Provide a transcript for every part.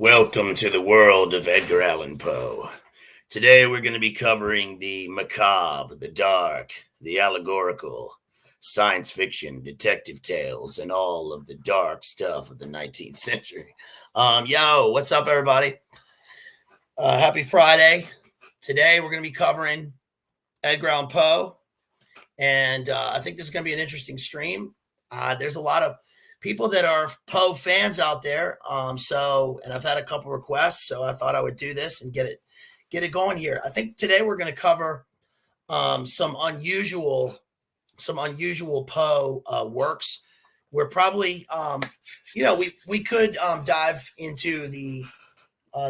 Welcome to the world of Edgar Allan Poe. Today we're going to be covering the macabre, the dark, the allegorical, science fiction, detective tales, and all of the dark stuff of the 19th century. What's up, everybody? Happy Friday. Today we're going to be covering Edgar Allan Poe, and I think this is going to be an interesting stream. There's a lot of people that are Poe fans out there. And I've had a couple requests, so I thought I would do this and get it going here. I think today we're going to cover some unusual Poe works. We're probably, we could dive into the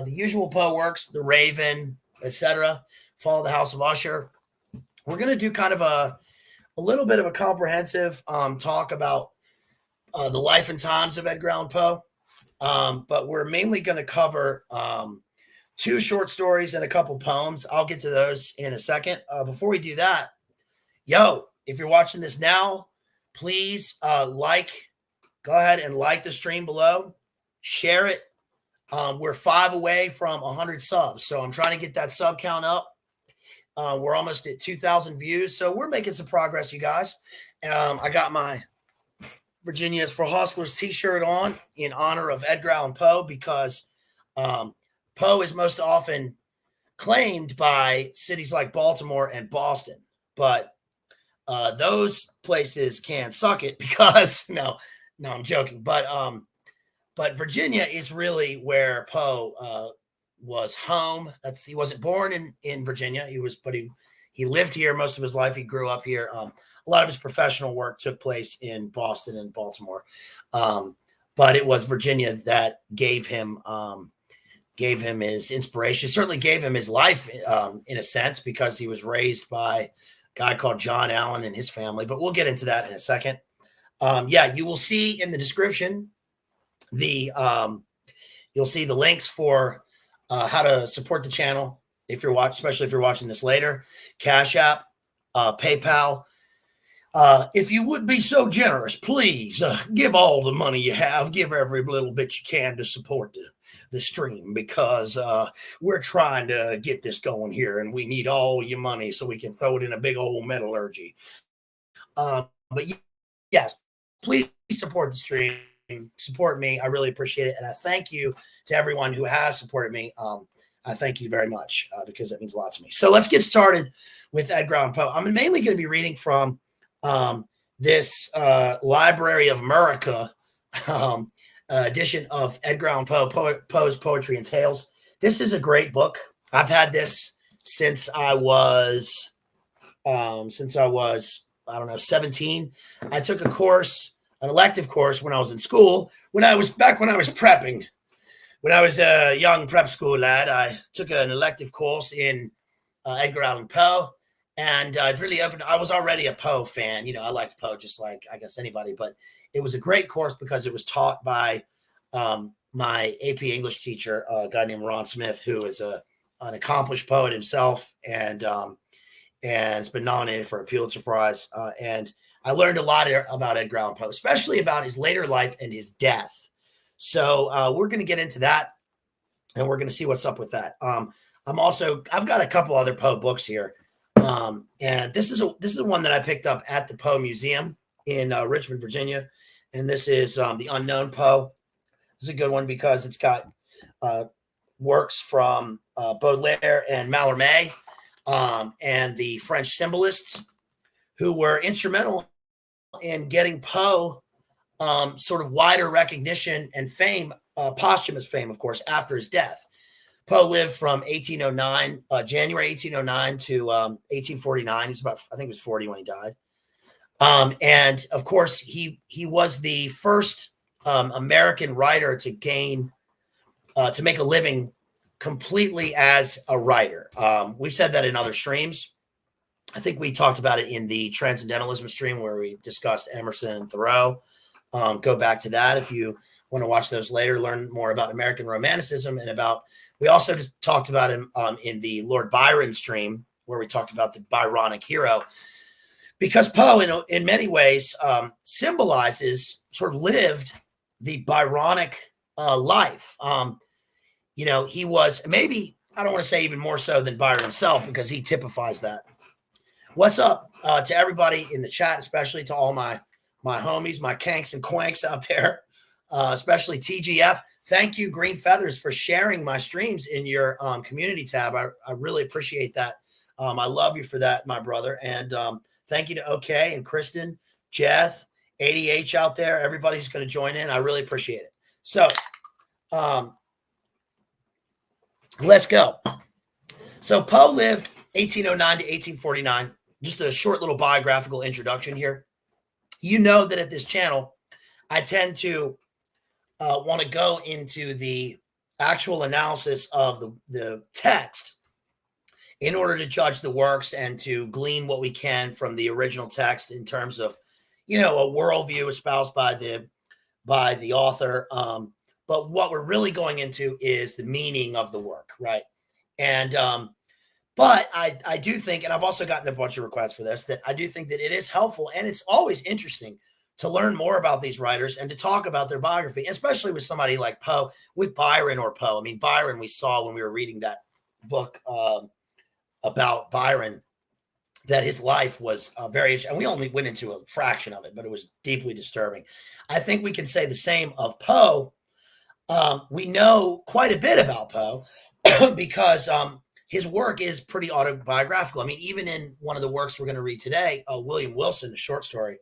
usual Poe works, The Raven, etc., Fall of the House of Usher. We're going to do kind of a little bit of a comprehensive talk about the life and times of Edgar Allan Poe. But we're mainly going to cover two short stories and a couple poems. I'll get to those in a second. Before we do that, if you're watching this now, please go ahead and like the stream below, share it. We're 5 away from 100 subs, so I'm trying to get that sub count up. We're almost at 2,000 views, so we're making some progress, you guys. I got my Virginia's for Hustlers t-shirt on in honor of Edgar Allan Poe because Poe is most often claimed by cities like Baltimore and Boston, but those places can suck it because no, I'm joking. But Virginia is really where Poe was home. He wasn't born in Virginia. He lived here most of his life. He grew up here. A lot of his professional work took place in Boston and Baltimore. But it was Virginia that gave him his inspiration. It certainly gave him his life in a sense because he was raised by a guy called John Allen and his family. But we'll get into that in a second. You will see in the description you'll see the links for how to support the channel. Especially if you're watching this later, Cash App, PayPal. If you would be so generous, please give all the money you have. Give every little bit you can to support the stream because we're trying to get this going here, and we need all your money so we can throw it in a big old metallurgy. But yes, please support the stream. Support me. I really appreciate it, and I thank you to everyone who has supported me. I thank you very much because that means a lot to me. So let's get started with Edgar Allan Poe. I'm mainly going to be reading from this Library of America edition of Edgar Allan Poe, Poe's Poetry and Tales. This is a great book. I've had this since I was 17. I took a course, an elective course when I was in school, when I was prepping. When I was a young prep school lad, I took an elective course in Edgar Allan Poe, and it really opened. I was already a Poe fan. I liked Poe just like, I guess, anybody, but it was a great course because it was taught by my AP English teacher, a guy named Ron Smith, who is an accomplished poet himself, and has been nominated for a Pulitzer Prize. And I learned a lot about Edgar Allan Poe, especially about his later life and his death. So we're going to get into that, and we're going to see what's up with that. I've got a couple other Poe books here, and this is one that I picked up at the Poe Museum in Richmond, Virginia, and this is the Unknown Poe. This is a good one because it's got works from Baudelaire and Mallarmé, and the French symbolists who were instrumental in getting Poe sort of wider recognition and fame, posthumous fame, of course, after his death. Poe lived from January 1809 to 1849. He was I think he was 40 when he died. And of course, he was the first American writer to make a living completely as a writer. We've said that in other streams. I think we talked about it in the Transcendentalism stream where we discussed Emerson and Thoreau. Go back to that if you want to watch those later, learn more about American Romanticism we also just talked about him in the Lord Byron stream where we talked about the Byronic hero, because Poe in many ways symbolizes, sort of lived the Byronic life. he was maybe, I don't want to say even more so than Byron himself, because he typifies that. What's up to everybody in the chat, especially to all my homies, my kanks and quanks out there, especially TGF. Thank you, Green Feathers, for sharing my streams in your community tab. I really appreciate that. I love you for that, my brother. And thank you to OK and Kristen, Jeff, ADH out there, everybody who's going to join in. I really appreciate it. So let's go. So Poe lived 1809 to 1849. Just a short little biographical introduction here. You know that at this channel, I tend to want to go into the actual analysis of the text in order to judge the works and to glean what we can from the original text in terms of, a worldview espoused by the author. But what we're really going into is the meaning of the work, right? And but I do think, and I've also gotten a bunch of requests for this, that I do think that it is helpful, and it's always interesting to learn more about these writers and to talk about their biography, especially with somebody like Poe, with Byron or Poe. I mean, Byron, we saw when we were reading that book about Byron, that his life was very, and we only went into a fraction of it, but it was deeply disturbing. I think we can say the same of Poe. We know quite a bit about Poe because his work is pretty autobiographical. I mean, even in one of the works we're going to read today, William Wilson, a short story,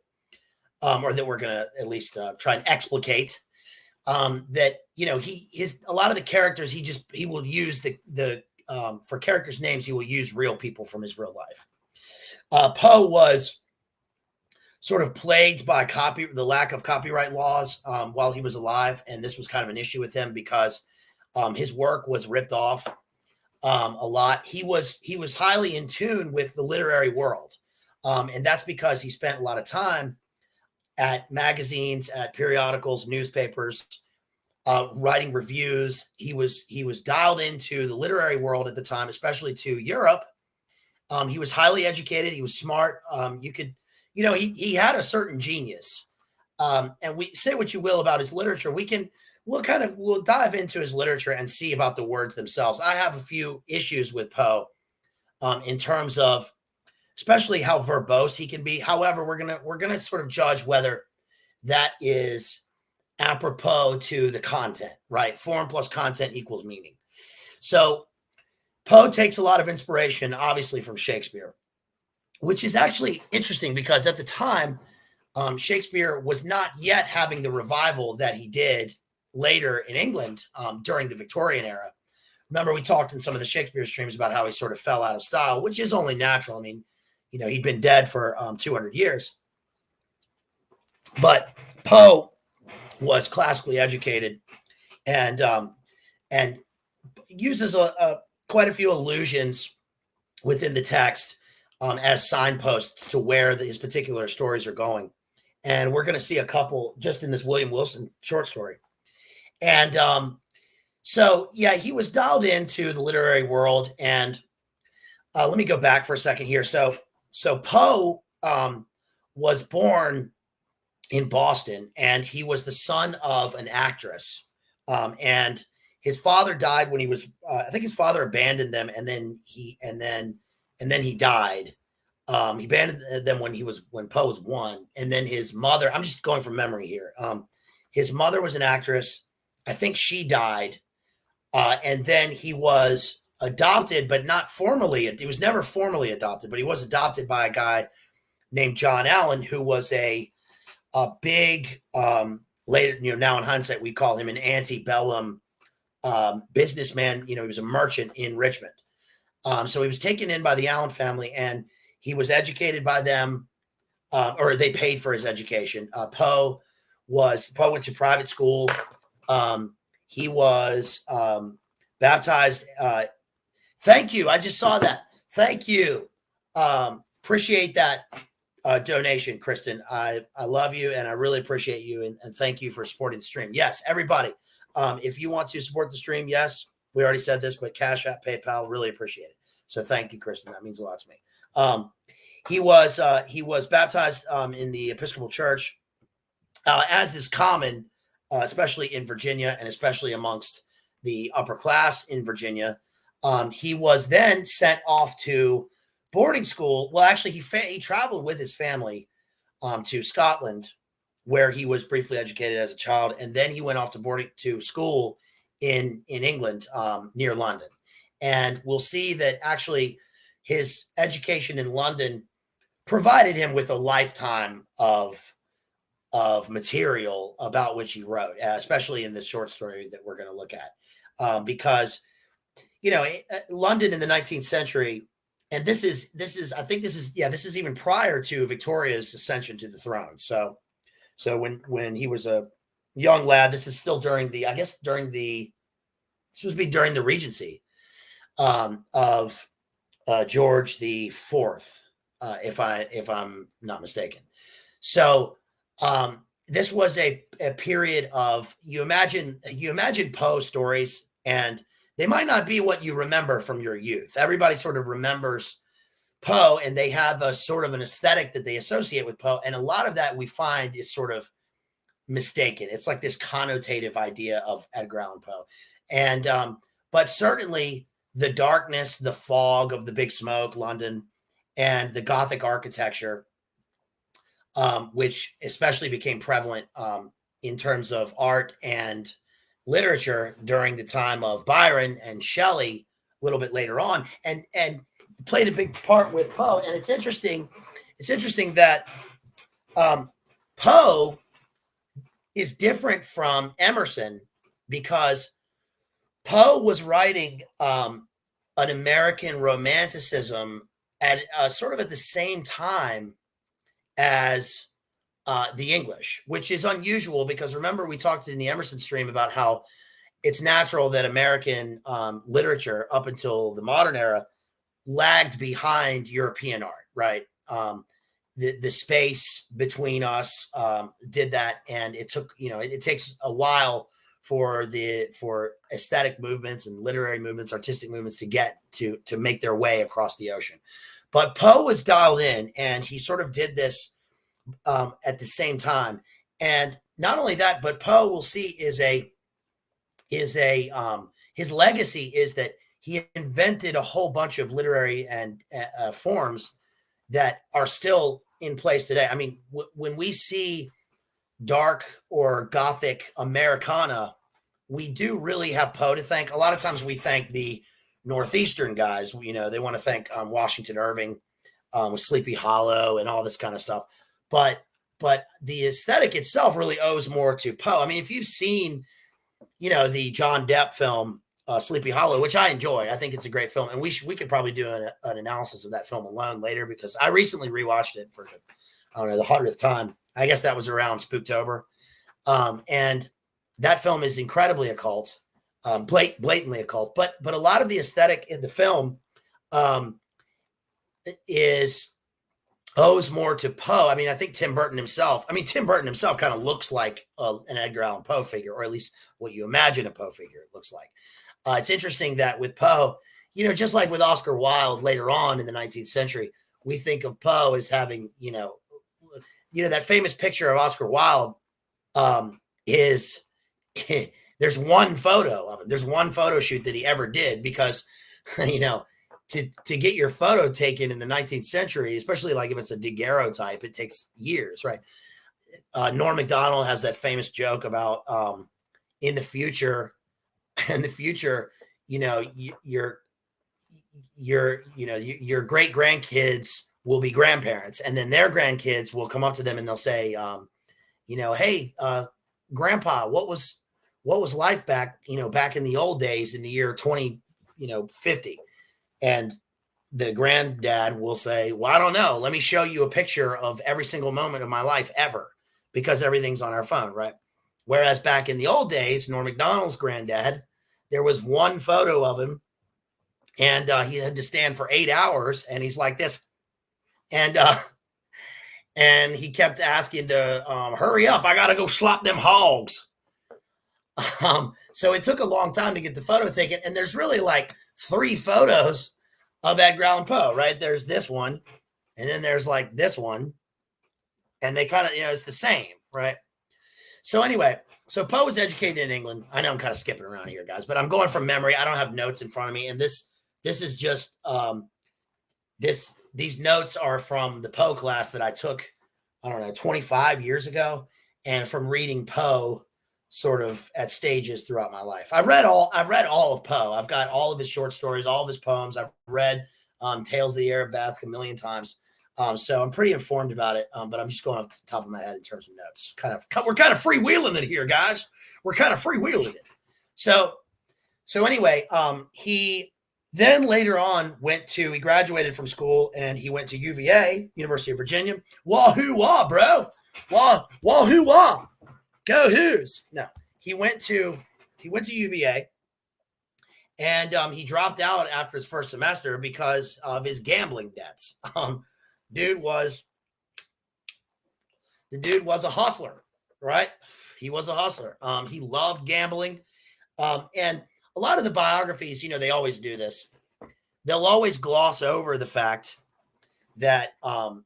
or that we're going to at least try and explicate, that, a lot of the characters, he will use for characters' names, he will use real people from his real life. Poe was sort of plagued by the lack of copyright laws while he was alive. And this was kind of an issue with him because his work was ripped off a lot. He was highly in tune with the literary world. And that's because he spent a lot of time at magazines, at periodicals, newspapers, writing reviews. He was dialed into the literary world at the time, especially to Europe. He was highly educated. He was smart. He had a certain genius. And we say what you will about his literature. We'll dive into his literature and see about the words themselves. I have a few issues with Poe in terms of especially how verbose he can be. However, we're gonna sort of judge whether that is apropos to the content, right? Form plus content equals meaning. So Poe takes a lot of inspiration, obviously, from Shakespeare, which is actually interesting because at the time, Shakespeare was not yet having the revival that he did later in England during the Victorian era. Remember, we talked in some of the Shakespeare streams about how he sort of fell out of style, which is only natural. I mean, he'd been dead for 200 years. But Poe was classically educated and uses quite a few allusions within the text as signposts to where his particular stories are going. And we're going to see a couple just in this William Wilson short story. And so, yeah, he was dialed into the literary world. And let me go back for a second here. So Poe was born in Boston, and he was the son of an actress. And his father died when he was, I think his father abandoned them, and then he died. He abandoned them when Poe was 1. And then his mother, I'm just going from memory here. His mother was an actress. I think she died. And then he was adopted, but not formally. He was never formally adopted, but he was adopted by a guy named John Allen, who was a big, later, now in hindsight, we call him an antebellum businessman. He was a merchant in Richmond. So he was taken in by the Allen family, and he was educated by them, or they paid for his education. Poe went to private school. He was baptized. Thank you. I just saw that. Thank you. Appreciate that donation, Kristen. I love you, and I really appreciate you, and thank you for supporting the stream. Yes, everybody. If you want to support the stream, yes, we already said this, but Cash App, PayPal, really appreciate it. So thank you, Kristen. That means a lot to me. He was baptized in the Episcopal Church, as is common, especially in Virginia and especially amongst the upper class in Virginia. He was then sent off to boarding school. Well, actually, he traveled with his family to Scotland, where he was briefly educated as a child, and then he went off to school in England, near London. And we'll see that actually his education in London provided him with a lifetime of material about which he wrote, especially in this short story that we're going to look at, because London in the 19th century, and this is even prior to Victoria's ascension to the throne. So when he was a young lad, this is still during the Regency of George the Fourth, if I'm not mistaken. So this was a period of, you imagine Poe stories, and they might not be what you remember from your youth. Everybody sort of remembers Poe, and they have a sort of an aesthetic that they associate with Poe, and a lot of that we find is sort of mistaken. It's like this connotative idea of Edgar Allan Poe, and but certainly the darkness, the fog of the Big Smoke, London, and the Gothic architecture, which especially became prevalent in terms of art and literature during the time of Byron and Shelley a little bit later on, and played a big part with Poe. And it's interesting that Poe is different from Emerson, because Poe was writing an American romanticism at sort of at the same time as the English, which is unusual, because remember, we talked in the Emerson stream about how it's natural that American literature up until the modern era lagged behind European art, right? The space between us did that, and it took, it takes a while for aesthetic movements and literary movements, artistic movements to get to make their way across the ocean. But Poe was dialed in, and he sort of did this at the same time. And not only that, but Poe, we'll see, his legacy is that he invented a whole bunch of literary and forms that are still in place today. I mean, when we see dark or Gothic Americana, we do really have Poe to thank. A lot of times we thank the Northeastern guys. They want to thank Washington Irving with Sleepy Hollow and all this kind of stuff. But the aesthetic itself really owes more to Poe. I mean, if you've seen, the John Depp film, Sleepy Hollow, which I enjoy, I think it's a great film. And we could probably do an analysis of that film alone later, because I recently rewatched it for the 100th time. I guess that was around Spooktober. And that film is incredibly occult, blatantly occult. But a lot of the aesthetic in the film owes more to Poe. I mean, I think Tim Burton himself kind of looks like an Edgar Allan Poe figure, or at least what you imagine a Poe figure looks like. It's interesting that with Poe, just like with Oscar Wilde later on in the 19th century, we think of Poe as having, that famous picture of Oscar Wilde is there's one photo of him. There's one photo shoot that he ever did, because, to get your photo taken in the 19th century, especially like if it's a daguerreotype, it takes years, right? Norm Macdonald has that famous joke about in the future, your great grandkids will be grandparents, and then their grandkids will come up to them and they'll say, hey, Grandpa, what was life back in the old days in the year 2050? And the granddad will say, well, I don't know. Let me show you a picture of every single moment of my life ever, because everything's on our phone, right? Whereas back in the old days, Norm Macdonald's granddad, there was one photo of him, and he had to stand for 8 hours, and he's like this. And he kept asking to hurry up. I got to go slop them hogs. So it took a long time to get the photo taken. And there's really like 3 photos of Edgar Allan Poe, right? There's this one, and then there's like this one, and they kind of, it's the same, right? So anyway, So Poe was educated in England. I know I'm kind of skipping around here, guys, but I'm going from memory. I don't have notes in front of me, and this is just these notes are from the Poe class that I took, I don't know, 25 years ago, and from reading Poe sort of at stages throughout my life. I've read all of Poe. I've got all of his short stories, all of his poems. I've read Tales of the Arabesque a million times. So I'm pretty informed about it, but I'm just going off the top of my head in terms of notes. We're kind of freewheeling it here, guys. We're kind of freewheeling it. So anyway, he then later on he graduated from school and he went to UVA, University of Virginia. Wahoo-wah, bro. Wahoo-wah. Go Hoos. No, he went to UVA, and he dropped out after his first semester because of his gambling debts. The dude was a hustler, right? He was a hustler. He loved gambling. And a lot of the biographies, they always do this. They'll always gloss over the fact that they'll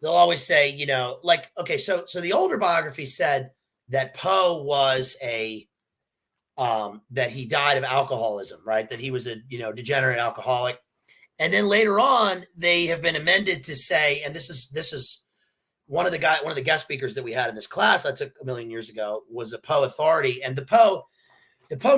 always say, like, okay, so the older biography said that Poe was that he died of alcoholism, right? That he was a, degenerate alcoholic. And then later on, they have been amended to say, and this is one of the guest speakers that we had in this class I took a million years ago was a Poe authority. And the Poe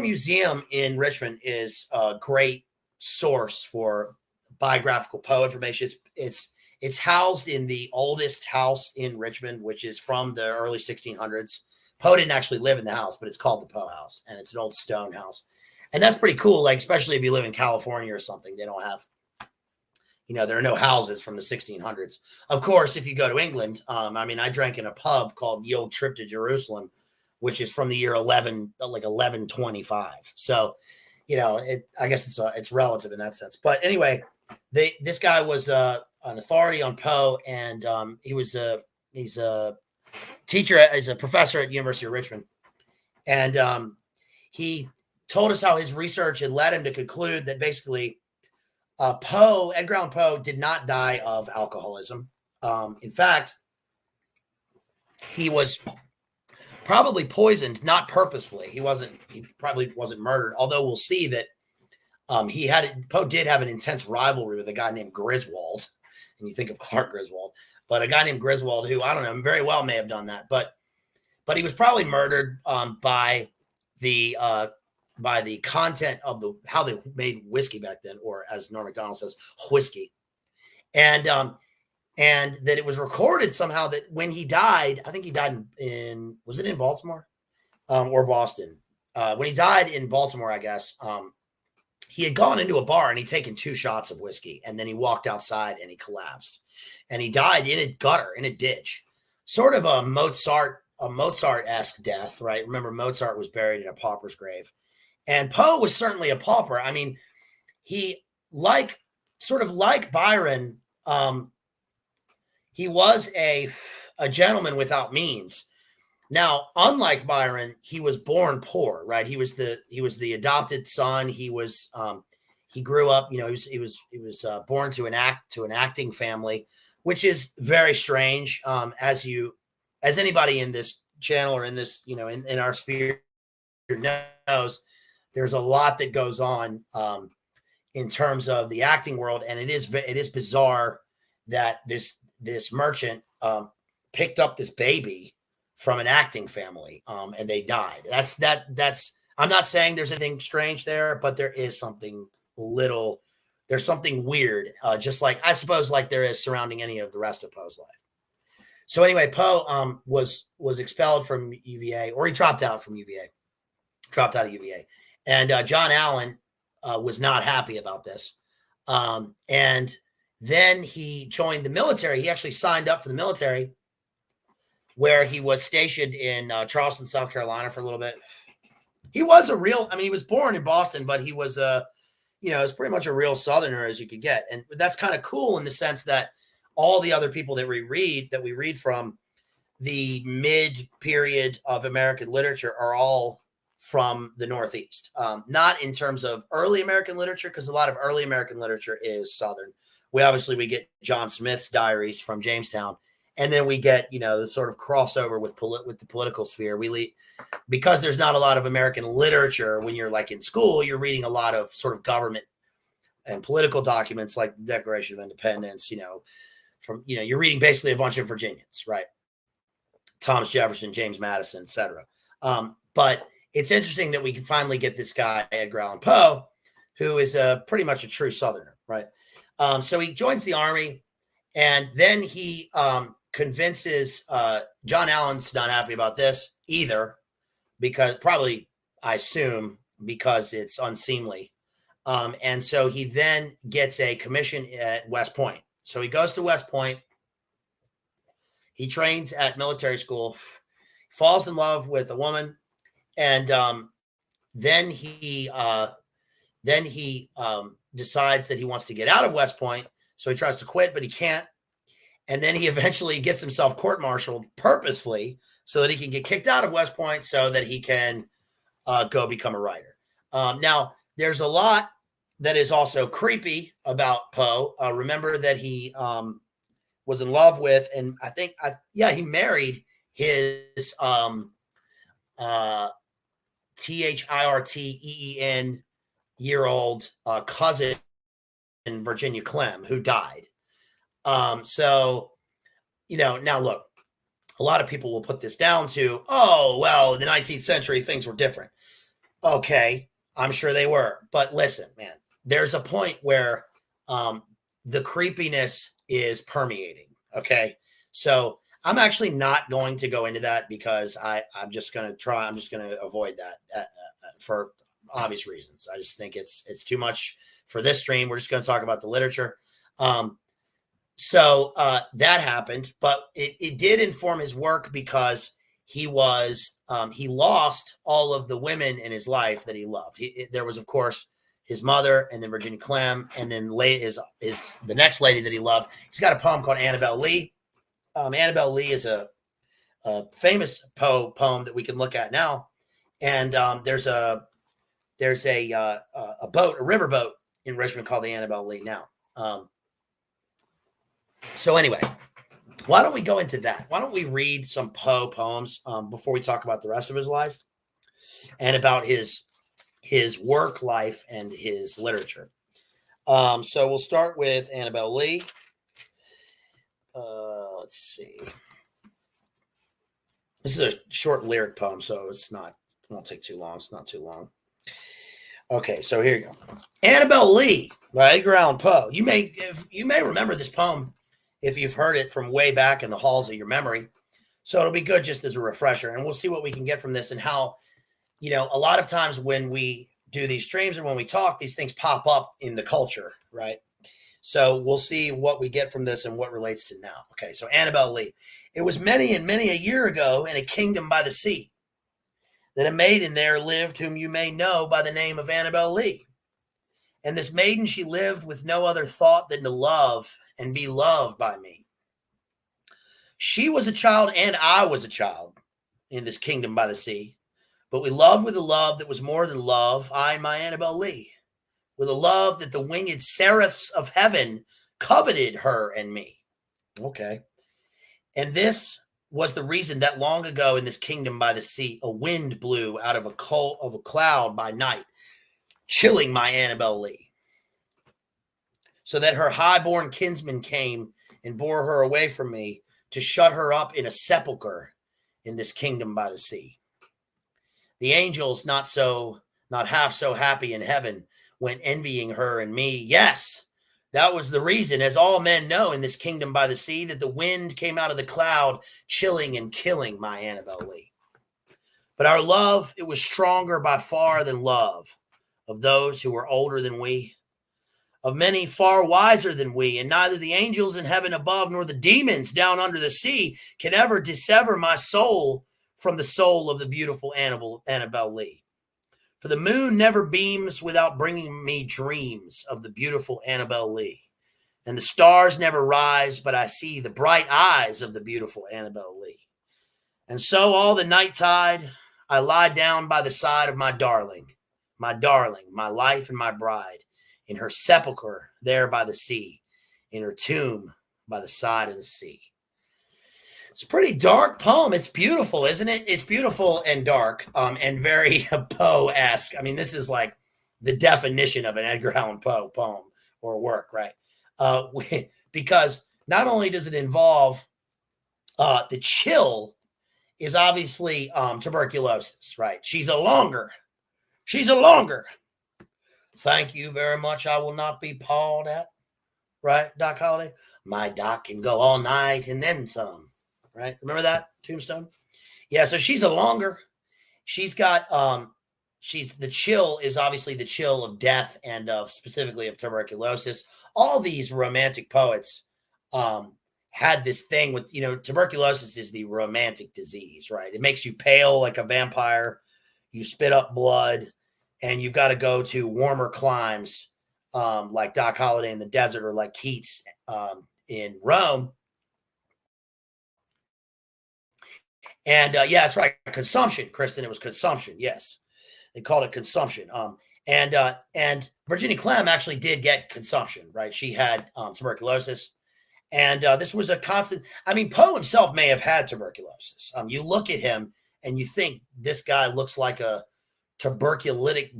Museum in Richmond is a great source for biographical Poe information. It's housed in the oldest house in Richmond, which is from the early 1600s. Poe didn't actually live in the house, but it's called the Poe House, and it's an old stone house. And that's pretty cool, like, especially if you live in California or something. They don't have, there are no houses from the 1600s. Of course, if you go to England, I drank in a pub called the Old Trip to Jerusalem, which is from the year 1125. So, I guess it's relative in that sense. But anyway, this guy was an authority on Poe, and he's a teacher, he's a professor at University of Richmond. And he told us how his research had led him to conclude that basically Edgar Allan Poe did not die of alcoholism. In fact, he was probably poisoned, not purposefully. He probably wasn't murdered, although we'll see that Poe did have an intense rivalry with a guy named Griswold. And you think of Clark Griswold, but a guy named Griswold, who, I don't know, very well may have done that, but he was probably murdered by the content of how they made whiskey back then, or as Norm Macdonald says, whiskey. And that it was recorded somehow that when he died, I think he died was it in Baltimore or Boston? When he died in Baltimore, I guess, he had gone into a bar and he'd taken 2 shots of whiskey, and then he walked outside and he collapsed and he died in a gutter, in a ditch, sort of a Mozart-esque death, right? Remember, Mozart was buried in a pauper's grave. And Poe was certainly a pauper. I mean, he, sort of like Byron, he was a gentleman without means. Now, unlike Byron, he was born poor, right? He was the adopted son. He grew up, he was born to an acting family, which is very strange. As anybody in this channel or in this, in our sphere knows, there's a lot that goes on in terms of the acting world, and it is bizarre that this merchant picked up this baby from an acting family, and they died. That's I'm not saying there's anything strange there, but there is something there's something weird, just like, I suppose, like there is surrounding any of the rest of Poe's life. So anyway, Poe was expelled from UVA, or he dropped out of UVA. And John Allen was not happy about this. And then he joined the military. He actually signed up for the military, where he was stationed in Charleston, South Carolina for a little bit. He was he was born in Boston, but he was was pretty much a real Southerner as you could get. And that's kind of cool in the sense that all the other people that we read from the mid period of American literature are all from the Northeast. Not in terms of early American literature, because a lot of early American literature is Southern. We get John Smith's diaries from Jamestown, And then we get, the sort of crossover with the political sphere. Because there's not a lot of American literature when you're like in school, you're reading a lot of sort of government and political documents like the Declaration of Independence, you're reading basically a bunch of Virginians, right? Thomas Jefferson, James Madison, etc. But it's interesting that we can finally get this guy, Edgar Allan Poe, who is pretty much a true Southerner, right? So he joins the army, and then he convinces John Allen's not happy about this either, because probably, I assume, because it's unseemly. And so he then gets a commission at West Point. So he goes to West Point. He trains at military school, falls in love with a woman, and then he decides that he wants to get out of West Point. So he tries to quit, but he can't. And then he eventually gets himself court-martialed purposefully so that he can get kicked out of West Point so that he can go become a writer. Now, there's a lot that is also creepy about Poe. Remember that he was in love with, and he married his Thirteen year-old cousin, Virginia Clem, who died. So, now look, a lot of people will put this down to, oh, well, in the 19th century, things were different. Okay, I'm sure they were. But listen, man, there's a point where the creepiness is permeating. Okay, so I'm actually not going to go into that because I'm just going to avoid that for obvious reasons. I just think it's too much for this stream. We're just going to talk about the literature. So that happened, but it did inform his work because he lost all of the women in his life that he loved. There was, of course, his mother, and then Virginia Clem, and then the next lady that he loved. He's got a poem called Annabelle Lee. Annabelle Lee is a famous Poe poem that we can look at now. And there's a riverboat in Richmond called the Annabelle Lee now. So anyway, why don't we go into that? Why don't we read some Poe poems before we talk about the rest of his life and about his work life and his literature. So we'll start with Annabelle Lee. Let's see. This is a short lyric poem, so it won't take too long. It's not too long. Okay, so here you go. Annabelle Lee by Edgar Allan Poe. You may remember this poem if you've heard it from way back in the halls of your memory. So it'll be good just as a refresher, and we'll see what we can get from this and how, a lot of times when we do these streams or when we talk, these things pop up in the culture, right? So we'll see what we get from this and what relates to now. Okay, so Annabelle Lee. It was many and many a year ago in a kingdom by the sea that a maiden there lived whom you may know by the name of Annabelle Lee. And this maiden, she lived with no other thought than to love and be loved by me. She was a child and I was a child in this kingdom by the sea. But we loved with a love that was more than love, I and my Annabelle Lee, with a love that the winged seraphs of heaven coveted her and me. Okay. And this was the reason that long ago in this kingdom by the sea, a wind blew out of a cloud by night, chilling my Annabelle Lee, so that her high-born kinsman came and bore her away from me to shut her up in a sepulcher in this kingdom by the sea. The angels, not half so happy in heaven, went envying her and me. Yes, that was the reason, as all men know in this kingdom by the sea, that the wind came out of the cloud, chilling and killing my Annabelle Lee. But our love, it was stronger by far than love of those who were older than we, of many far wiser than we, and neither the angels in heaven above nor the demons down under the sea can ever dissever my soul from the soul of the beautiful Annabelle Lee. For the moon never beams without bringing me dreams of the beautiful Annabelle Lee. And the stars never rise, but I see the bright eyes of the beautiful Annabelle Lee. And so all the nighttide, I lie down by the side of my darling, my life and my bride, in her sepulcher there by the sea, in her tomb by the side of the sea. It's a pretty dark poem. It's beautiful, isn't it? It's beautiful and dark, and very Poe-esque. I mean, this is like the definition of an Edgar Allan Poe poem or work, right? Because not only does it involve the chill is obviously tuberculosis, right? She's a longer. Thank you very much. I will not be pawed at, right, Doc Holliday? My doc can go all night and then some, right? Remember that Tombstone? Yeah, so she's a longer. She's got she's the chill is obviously the chill of death and of specifically of tuberculosis. All these romantic poets had this thing with, tuberculosis is the romantic disease, right? It makes you pale like a vampire. You spit up blood, and you've got to go to warmer climes, like Doc Holliday in the desert, or like Keats in Rome. And yeah, that's right. Consumption, Kristen. It was consumption. Yes, they called it consumption. And Virginia Clem actually did get consumption, right? She had tuberculosis, and this was a constant. I mean, Poe himself may have had tuberculosis. You look at him and you think this guy looks like a tuberculitic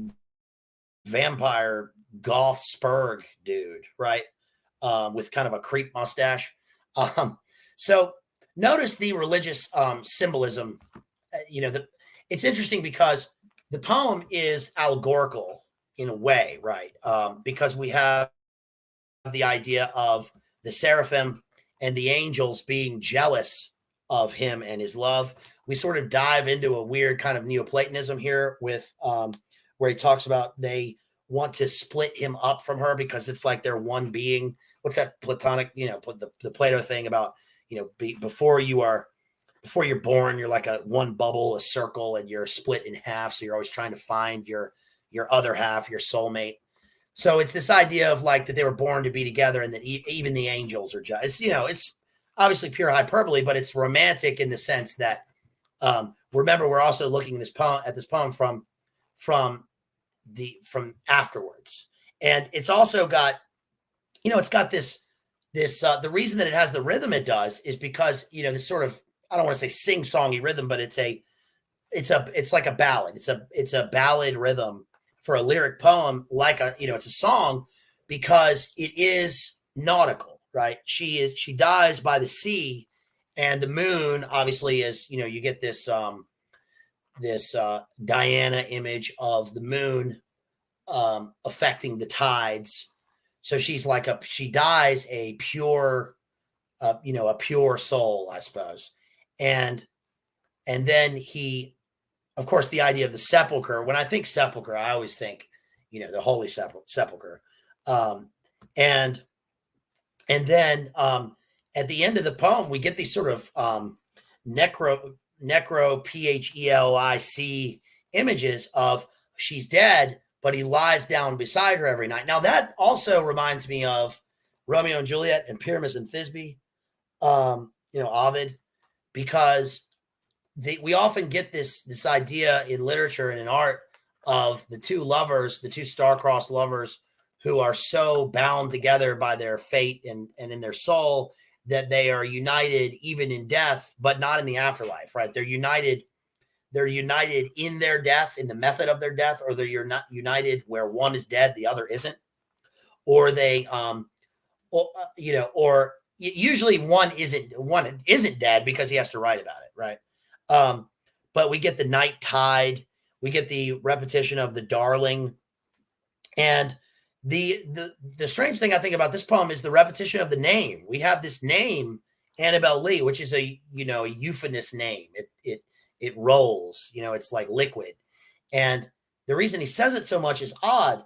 vampire goth spurg dude, right? With kind of a creep mustache. So notice the religious symbolism. It's interesting because the poem is allegorical in a way, right? Because we have the idea of the seraphim and the angels being jealous of him and his love. We sort of dive into a weird kind of Neoplatonism here with where he talks about they want to split him up from her because it's like they're one being. What's that Platonic, the Plato thing about, before you're born, you're like a one bubble, a circle, and you're split in half. So you're always trying to find your other half, your soulmate. So it's this idea of like that they were born to be together, and that even the angels are just, it's obviously pure hyperbole, but it's romantic in the sense that, remember, we're also looking at this poem from afterwards. And it's also got, it's got this, the reason that it has the rhythm it does is because, this sort of, I don't want to say sing-songy rhythm, but it's like a ballad. It's a ballad rhythm for a lyric poem, like it's a song, because it is nautical, right? She dies by the sea, and the moon obviously is, you get this Diana image of the moon affecting the tides. So she's like she dies a pure, a pure soul, I suppose. And then of course, the idea of the sepulcher. When I think sepulcher, I always think, the holy sepulcher. And then at the end of the poem, we get these sort of necro PHELIC images of she's dead, but he lies down beside her every night. Now that also reminds me of Romeo and Juliet and Pyramus and Thisbe, Ovid, because we often get this idea in literature and in art of the two star-crossed lovers who are so bound together by their fate and in their soul that they are united even in death, but not in the afterlife, right? They're united in their death, in the method of their death, or they're not united where one is dead, the other isn't, or they, or usually one isn't dead because he has to write about it, right? But we get the night tide, we get the repetition of the darling, and the strange thing I think about this poem is the repetition of the name. We have this name, Annabelle Lee, which is a euphonous name. It rolls, it's like liquid. And the reason he says it so much is odd,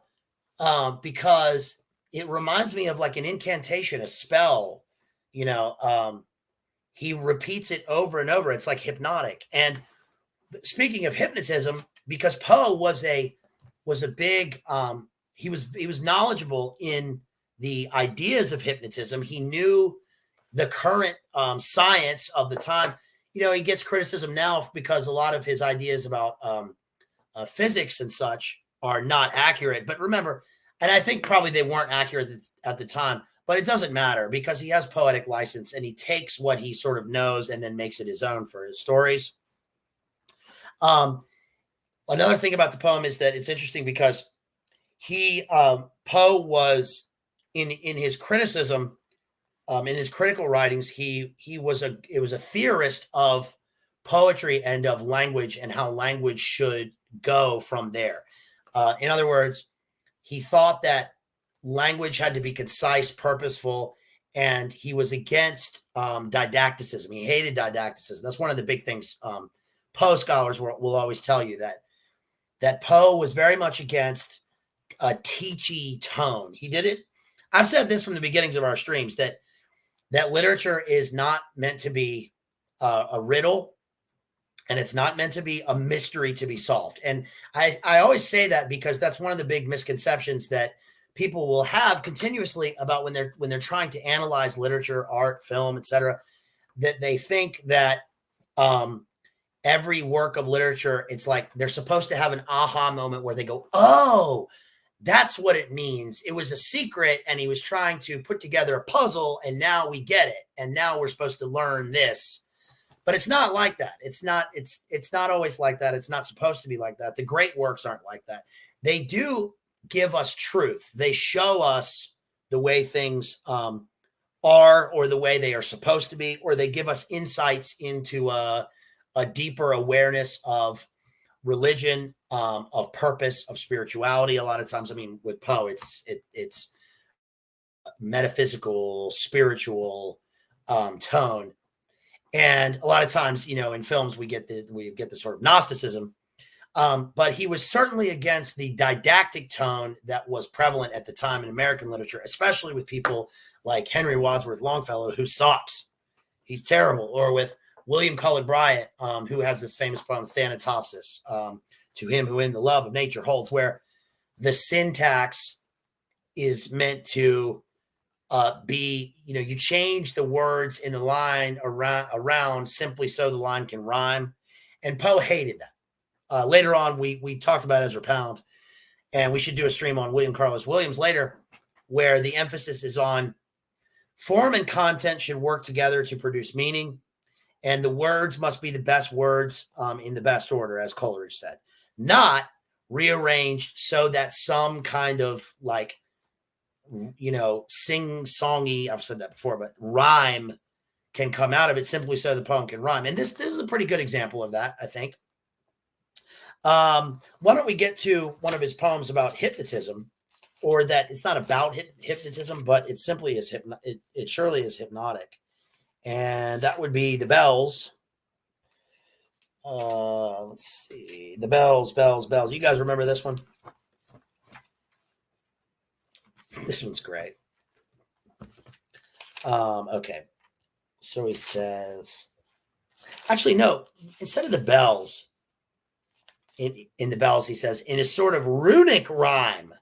because it reminds me of like an incantation, a spell, he repeats it over and over. It's like hypnotic. And speaking of hypnotism, because Poe was a big, he was knowledgeable in the ideas of hypnotism. He knew the current science of the time. He gets criticism now because a lot of his ideas about physics and such are not accurate. But remember, and I think probably they weren't accurate at the time, but it doesn't matter because he has poetic license and he takes what he sort of knows and then makes it his own for his stories. Another thing about the poem is that it's interesting because Poe was in his criticism, in his critical writings, it was a theorist of poetry and of language and how language should go from there. In other words, he thought that language had to be concise, purposeful, and he was against didacticism. He hated didacticism. That's one of the big things. Poe scholars will always tell you that Poe was very much against a teachy tone. He did it. I've said this from the beginnings of our streams that literature is not meant to be a riddle, and it's not meant to be a mystery to be solved. And I always say that because that's one of the big misconceptions that people will have continuously about when they're trying to analyze literature, art, film, etc. That they think that every work of literature, it's like they're supposed to have an aha moment where they go, "Oh, that's what it means. It was a secret, and he was trying to put together a puzzle, and now we get it, and now we're supposed to learn this." But it's not like that. It's not always like that. It's not supposed to be like that. The great works aren't like that. They do give us truth. They show us the way things are, or the way they are supposed to be, or they give us insights into a deeper awareness of religion, of purpose, of spirituality. A lot of times, I mean, with Poe, it's metaphysical, spiritual tone. And a lot of times, in films, we get the sort of Gnosticism, but he was certainly against the didactic tone that was prevalent at the time in American literature, especially with people like Henry Wadsworth Longfellow, who sucks. He's terrible. Or with William Cullen Bryant, who has this famous poem, Thanatopsis, to him who in the love of nature holds, where the syntax is meant to be, you change the words in the line around simply so the line can rhyme. And Poe hated that. Later on, we talked about Ezra Pound, and we should do a stream on William Carlos Williams later, where the emphasis is on form and content should work together to produce meaning, and the words must be the best words in the best order, as Coleridge said, not rearranged so that some kind of sing-songy, I've said that before, but rhyme can come out of it simply so the poem can rhyme. And this is a pretty good example of that, I think. Why don't we get to one of his poems about hypnotism, or that it's not about hypnotism, but it simply is it surely is hypnotic. And that would be The Bells. Let's see. The Bells. You guys remember this one? This one's great. Okay. So he says, actually, no, instead of the bells, in the bells, he says, in a sort of runic rhyme.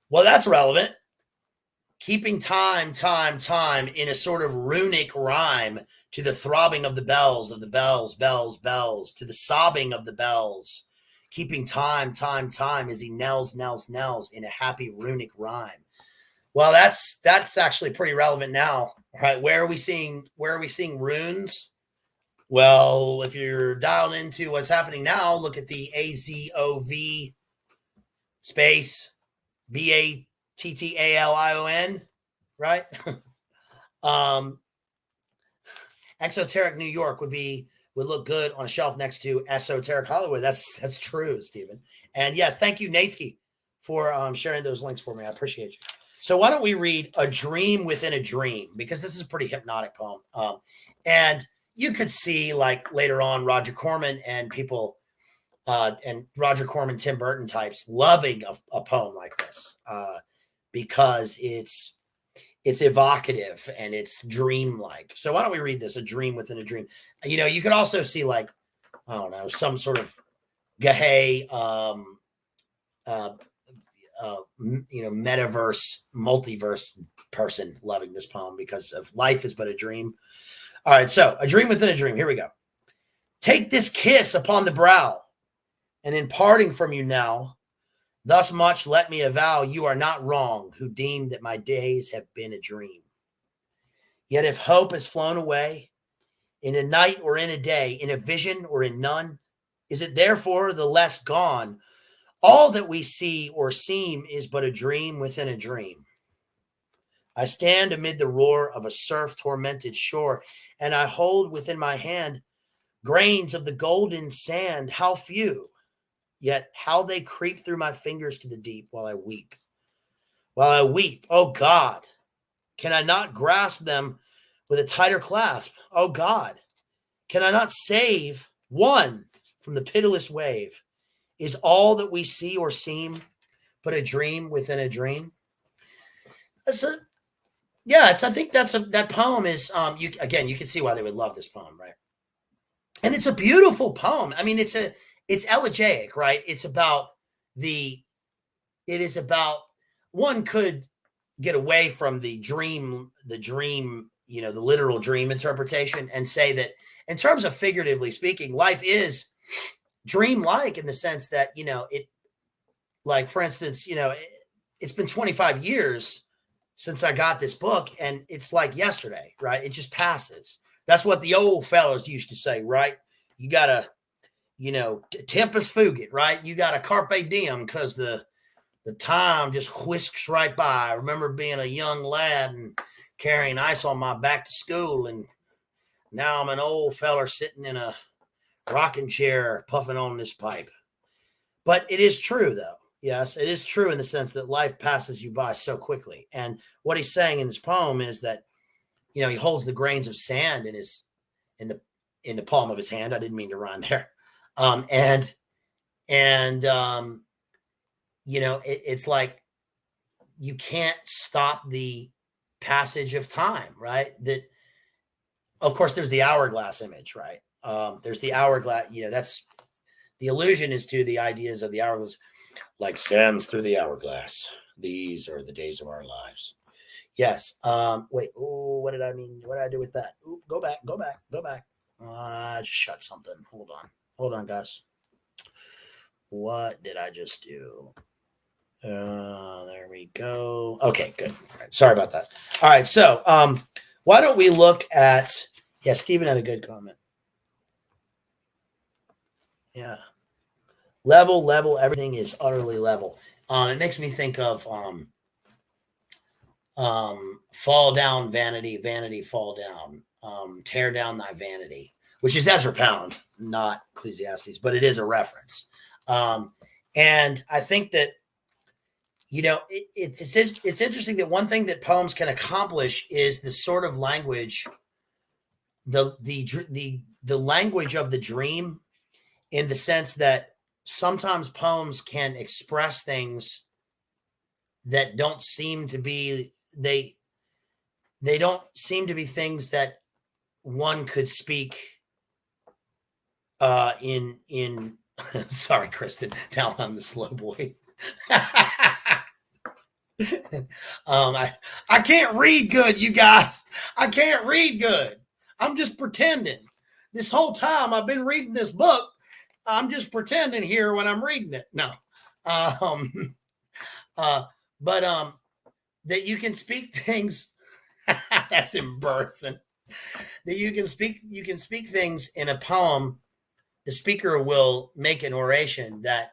Well, that's relevant. Keeping time in a sort of runic rhyme to the throbbing of the bells, bells, to the sobbing of the bells. Keeping time as he knells in a happy runic rhyme. Well, that's actually pretty relevant now, right? Where are we seeing runes? Well, if you're dialed into what's happening now, look at the AZOV space BATTALION, right? Exoteric New York would look good on a shelf next to Esoteric Hollywood. That's true, Stephen. And yes, thank you, Natesky, for sharing those links for me. I appreciate you. So why don't we read A Dream Within a Dream, because this is a pretty hypnotic poem. And you could see later on Roger Corman and people and Roger Corman, Tim Burton types loving a poem like this because it's evocative and it's dreamlike. So why don't we read this, A Dream Within a Dream? You could also see I don't know, some sort of Gahay, metaverse, multiverse person loving this poem because of life is but a dream. All right, so A Dream Within a Dream. Here we go. Take this kiss upon the brow, and in parting from you now, Thus much let me avow, you are not wrong, who deem that my days have been a dream. Yet if hope has flown away, in a night or in a day, in a vision or in none, is it therefore the less gone? All that we see or seem is but a dream within a dream. I stand amid the roar of a surf-tormented shore, and I hold within my hand grains of the golden sand. How few, yet how they creep through my fingers to the deep while I weep. While I weep, oh God, can I not grasp them with a tighter clasp? Oh God, can I not save one from the pitiless wave? Is all that we see or seem but a dream within a dream? So, yeah, I think that poem is you can see why they would love this poem, right? And it's a beautiful poem. I mean, it's elegiac, right? It is about one could get away from the dream, the literal dream interpretation and say that in terms of figuratively speaking, life is dreamlike in the sense that, like, for instance, it's been 25 years since I got this book, and it's like yesterday, right? It just passes. That's what the old fellows used to say, right? You gotta, tempus fugit, right? You gotta carpe diem because the time just whisks right by. I remember being a young lad and carrying ice on my back to school, and now I'm an old feller sitting in a rocking chair puffing on this pipe. But it is true, though. Yes, it is true in the sense that life passes you by so quickly. And what he's saying in this poem is that, he holds the grains of sand in the palm of his hand. I didn't mean to rhyme there. It's like you can't stop the passage of time, right? That, of course, there's the hourglass image, right? There's the hourglass, that's the allusion is to the ideas of the hourglass, like sands through the hourglass. These are the days of our lives. Yes. Wait. Oh, what did I mean? What did I do with that? Ooh, go back. I just shut something. Hold on, guys. What did I just do? There we go. Okay, good. All right, sorry about that. All right, so why don't we look at? Yeah, Stephen had a good comment. Yeah, level. Everything is utterly level. It makes me think of fall down, vanity, vanity, fall down. Tear down thy vanity, which is Ezra Pound, not Ecclesiastes, but it is a reference. And I think that, it's interesting that one thing that poems can accomplish is the sort of language, the language of the dream, in the sense that sometimes poems can express things that don't seem to be they don't seem to be things that one could speak in sorry, Kristen, now I'm the slow boy. I can't read good, you guys. I can't read good. I'm just pretending. This whole time I've been reading this book, I'm just pretending here when I'm reading it. No. But that you can speak things that's embarrassing. That you can speak things in a poem. The speaker will make an oration that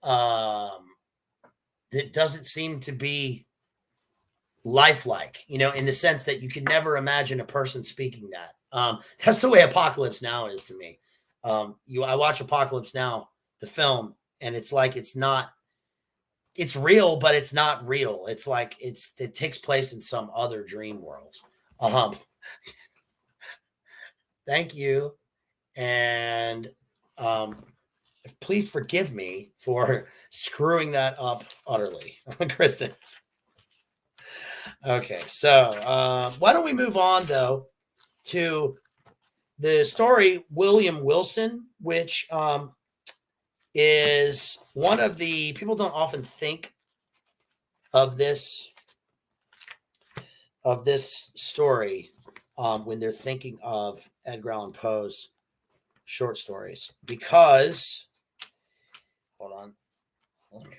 that doesn't seem to be lifelike, in the sense that you could never imagine a person speaking that. That's the way Apocalypse Now is to me. I watch Apocalypse Now, the film, and it's like it's real, but it's not real. It's like it takes place in some other dream world. Thank you. And please forgive me for screwing that up utterly. Kristen. Okay, so why don't we move on, though, to the story William Wilson, which is one of the people don't often think of this story when they're thinking of Edgar Allan Poe's short stories, because hold on, Let me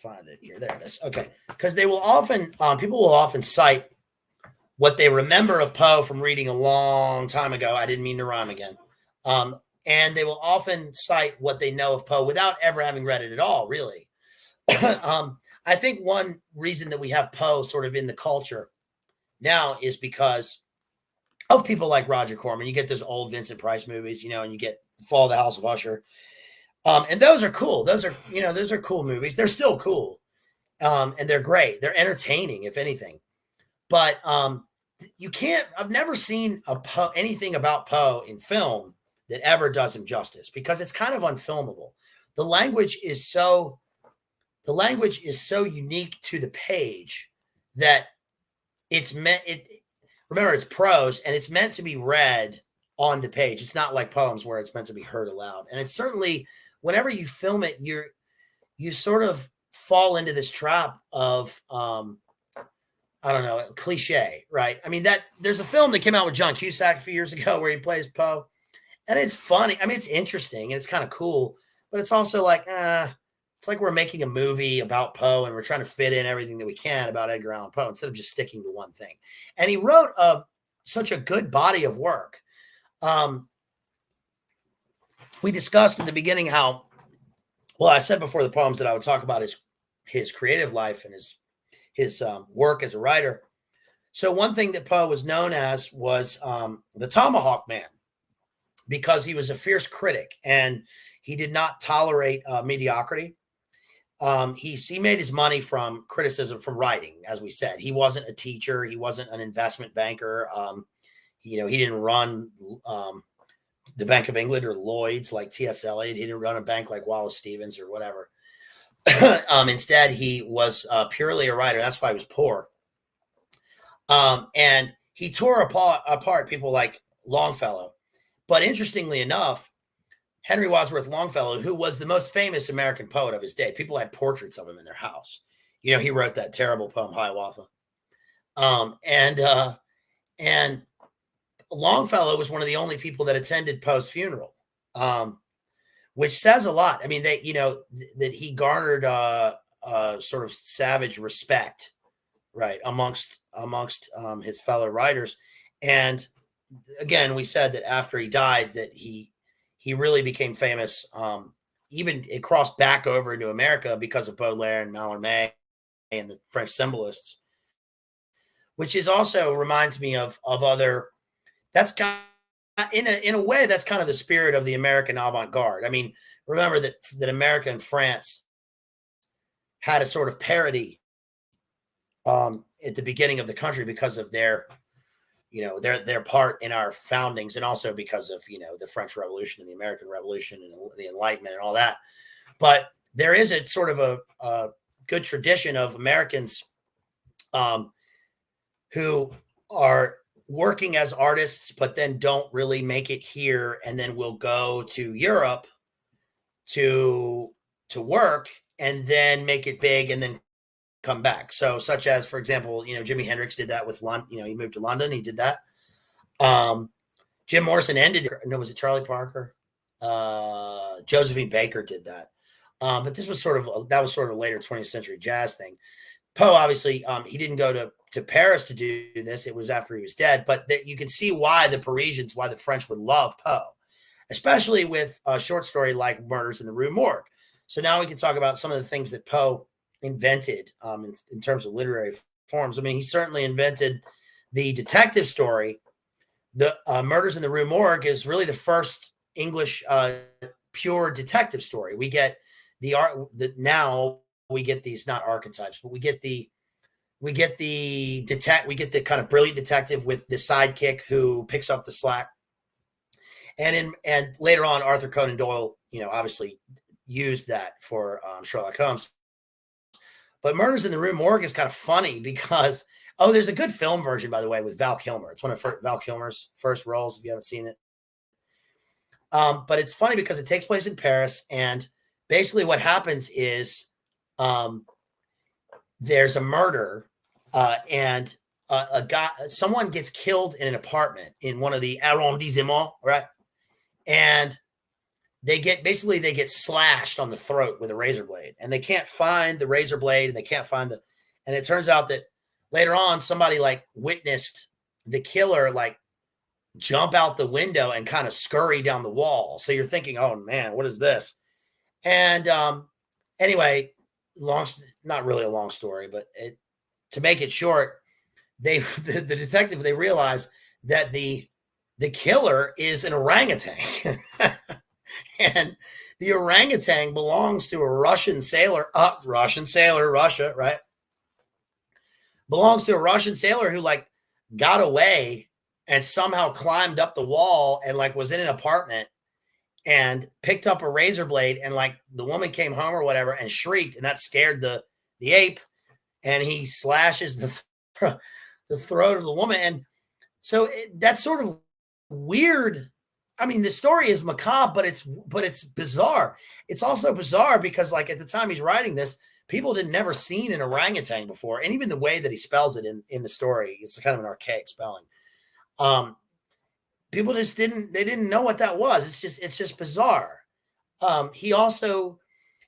find it here. There it is. Okay. Because they will often, people will often cite what they remember of Poe from reading a long time ago. I didn't mean to rhyme again. And they will often cite what they know of Poe without ever having read it at all, really. I think one reason that we have Poe sort of in the culture now is because of people like Roger Corman. You get those old Vincent Price movies, and you get Fall of the House of Usher. And those are cool. Those are cool movies. They're still cool. And they're great. They're entertaining, if anything. But I've never seen anything about Poe in film that ever does him justice, because it's kind of unfilmable. The language is so unique to the page that remember, it's prose and it's meant to be read on the page. It's not like poems where it's meant to be heard aloud. And it's certainly, whenever you film it, you sort of fall into this trap of, I don't know, cliche, right? I mean, there's a film that came out with John Cusack a few years ago where he plays Poe, and it's funny. I mean, it's interesting and it's kind of cool, but it's also like, it's like we're making a movie about Poe and we're trying to fit in everything that we can about Edgar Allan Poe instead of just sticking to one thing. And he wrote such a good body of work. We discussed at the beginning how, well, I said before the poems that I would talk about his creative life and his work as a writer. So one thing that Poe was known as was the Tomahawk Man, because he was a fierce critic and he did not tolerate mediocrity. He made his money from criticism, from writing, as we said. He wasn't a teacher. He wasn't an investment banker. He didn't run the Bank of England or Lloyd's like T.S. Eliot. He didn't run a bank like Wallace Stevens or whatever. Instead, he was purely a writer. That's why he was poor. And he tore apart people like Longfellow. But interestingly enough, Henry Wadsworth Longfellow, who was the most famous American poet of his day, people had portraits of him in their house. He wrote that terrible poem, Hiawatha. And Longfellow was one of the only people that attended Poe's funeral, which says a lot. I mean, that he garnered sort of savage respect, right, amongst his fellow writers. And again, we said that after he died, that he really became famous. Even it crossed back over into America because of Baudelaire and Mallarmé and the French symbolists, which is also reminds me of other. That's kind of, in a way, that's kind of the spirit of the American avant-garde. I mean, remember that America and France had a sort of parody at the beginning of the country because of their part in our foundings, and also because of, the French Revolution and the American Revolution and the Enlightenment and all that. But there is a sort of a good tradition of Americans who are working as artists, but then don't really make it here, and then will go to Europe to work and then make it big and then come back. So such as, for example, Jimi Hendrix did that with London. He moved to London. He did that. Jim Morrison was it Charlie Parker? Josephine Baker did that. But this was sort of a later 20th century jazz thing. Poe, obviously, he didn't go to Paris to do this. It was after he was dead. But you can see why the French would love Poe, especially with a short story like Murders in the Rue Morgue. So now we can talk about some of the things that Poe invented in terms of literary forms. I mean, he certainly invented the detective story. The Murders in the Rue Morgue is really the first English pure detective story. We get now we get these, not archetypes, but we get the kind of brilliant detective with the sidekick who picks up the slack. And later on, Arthur Conan Doyle, obviously used that for Sherlock Holmes. But Murders in the Rue Morgue is kind of funny because, there's a good film version, by the way, with Val Kilmer. It's one of Val Kilmer's first roles, if you haven't seen it. But it's funny because it takes place in Paris, and basically what happens is there's a murder, and someone gets killed in an apartment in one of the arrondissements, right? And they get slashed on the throat with a razor blade, and they can't find the razor blade, and they can't find the, and it turns out that later on somebody like witnessed the killer like jump out the window and kind of scurry down the wall. So you're thinking, oh man, what is this? And anyway, not really a long story, but to make it short, the detective, they realize that the killer is an orangutan. And the orangutan belongs to a Russian sailor, Russia, right? Belongs to a Russian sailor who like got away and somehow climbed up the wall and like was in an apartment and picked up a razor blade, and like the woman came home or whatever and shrieked, and that scared the ape, and he slashes the throat of the woman. And so that's sort of weird. I mean, the story is macabre, but it's bizarre. It's also bizarre because like at the time he's writing this, people had never seen an orangutan before, and even the way that he spells it in the story, it's kind of an archaic spelling. People just didn't know what that was. It's just bizarre. He obviously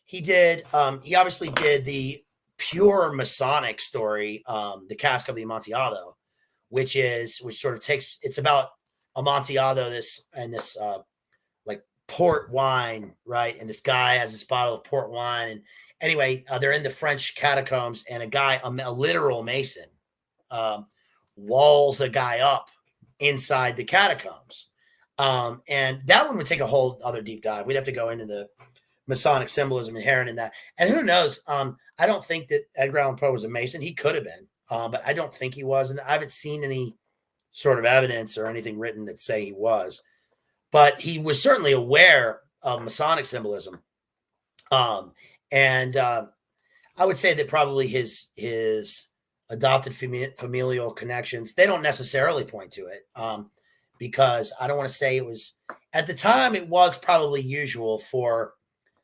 did the pure Masonic story, the Cask of the Amontillado, which sort of takes, it's about Amontillado, this like port wine, right? And this guy has this bottle of port wine, and anyway, they're in the French catacombs, and a guy, a literal mason, walls a guy up inside the catacombs. And that one would take a whole other deep dive. We'd have to go into the Masonic symbolism inherent in that. And who knows? I don't think that Edgar Allan Poe was a Mason. He could have been, but I don't think he was. And I haven't seen any sort of evidence or anything written that say he was. But he was certainly aware of Masonic symbolism. And I would say that probably his adopted familial connections, they don't necessarily point to it, because I don't want to say it was, at the time, it was probably usual for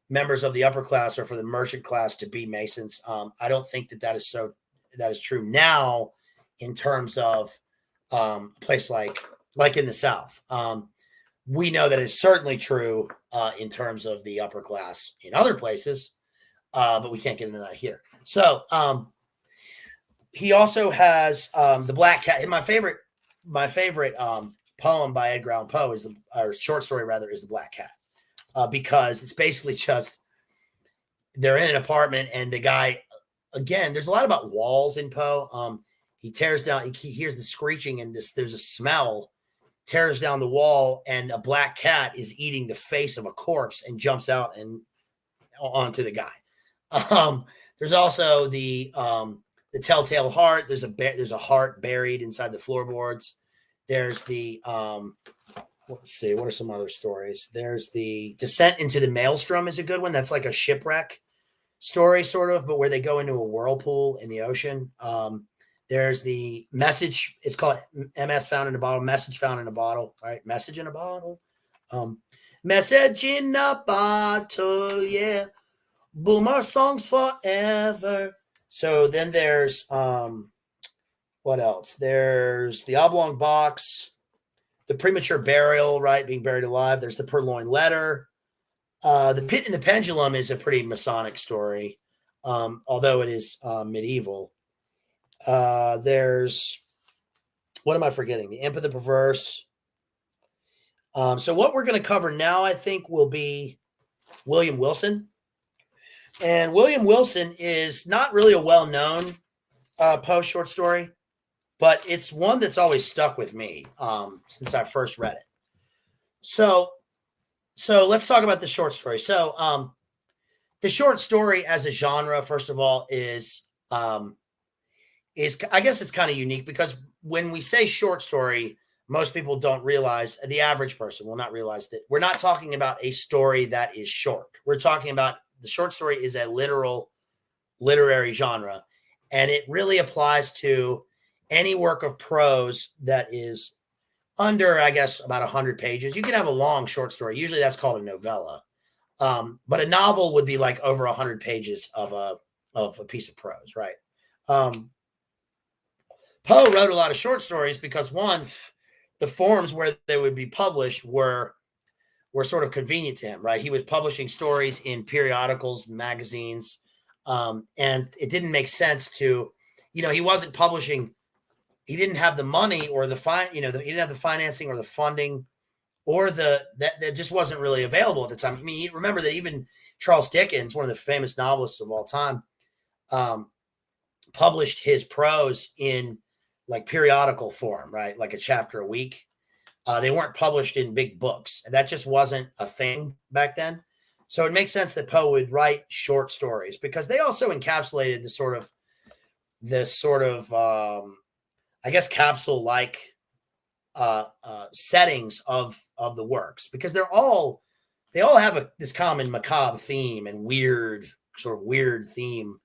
members of the upper class or for the merchant class to be Masons. I don't think that is true now in terms of a place like in the South. We know that it's certainly true in terms of the upper class in other places, but we can't get into that here. So he also has the Black Cat. And my favorite poem by Edgar Allan Poe or short story rather, is the Black Cat, because it's basically just they're in an apartment, and the guy, again, there's a lot about walls in Poe. He tears down, he hears the screeching, and there's a smell, tears down the wall, and a black cat is eating the face of a corpse and jumps out and onto the guy. There's also the telltale heart. There's a heart buried inside the floorboards. There's the let's see, what are some other stories? There's the Descent into the Maelstrom is a good one. That's like a shipwreck story, sort of, but where they go into a whirlpool in the ocean. There's the message. It's called MS Found in a Bottle. Message Found in a Bottle. Right? Message in a bottle. Message in a bottle. Yeah. Boomer songs forever. So then there's what else? There's the Oblong Box, the Premature Burial, right? Being buried alive. There's the Purloined Letter. The Pit and the Pendulum is a pretty Masonic story, although it is medieval. There's, what am I forgetting? The Imp of the Perverse. So what we're going to cover now, I think, will be William Wilson. And William Wilson is not really a well-known Poe short story, but it's one that's always stuck with me since I first read it. So let's talk about the short story. So the short story as a genre, first of all, is I guess it's kind of unique, because when we say short story, most people don't realize, the average person will not realize that we're not talking about a story that is short. We're talking about the short story is a literary genre, and it really applies to any work of prose that is under, I guess, about 100 pages. You can have a long short story. Usually that's called a novella. But a novel would be like over 100 pages of a piece of prose, right? Poe wrote a lot of short stories because, one, the forms where they would be published were were sort of convenient to him, right? He was publishing stories in periodicals, magazines, and it didn't make sense to, he wasn't publishing. He didn't have the money or the he didn't have the financing or the funding or that just wasn't really available at the time. I mean, you remember that even Charles Dickens, one of the famous novelists of all time, published his prose in like periodical form, right? Like a chapter a week. They weren't published in big books, and that just wasn't a thing back then. So it makes sense that Poe would write short stories because they also encapsulated this sort of I guess capsule-like settings of the works, because they all have this common macabre theme and weird theme,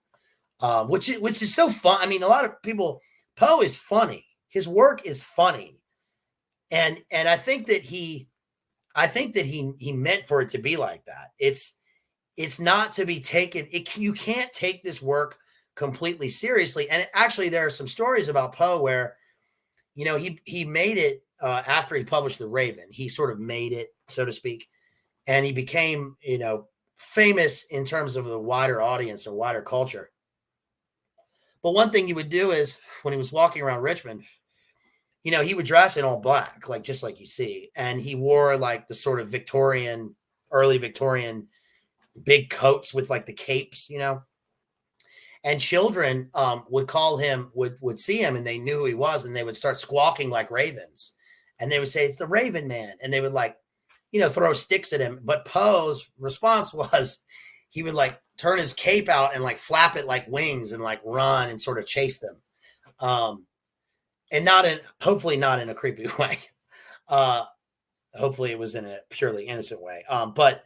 which is so fun. I mean, a lot of people, Poe is funny. His work is funny. And I think that he meant for it to be like that. It's not to be taken. You can't take this work completely seriously. And actually, there are some stories about Poe where, he made it after he published The Raven. He sort of made it, so to speak, and he became, famous in terms of the wider audience and wider culture. But one thing he would do is when he was walking around Richmond, he would dress in all black, just like you see. And he wore like the sort of early Victorian big coats with like the capes, and children would call him, would see him, and they knew who he was, and they would start squawking like ravens. And they would say, "It's the Raven Man." And they would throw sticks at him. But Poe's response was he would turn his cape out and flap it like wings and run and sort of chase them. And hopefully not in a creepy way. Hopefully it was in a purely innocent way. But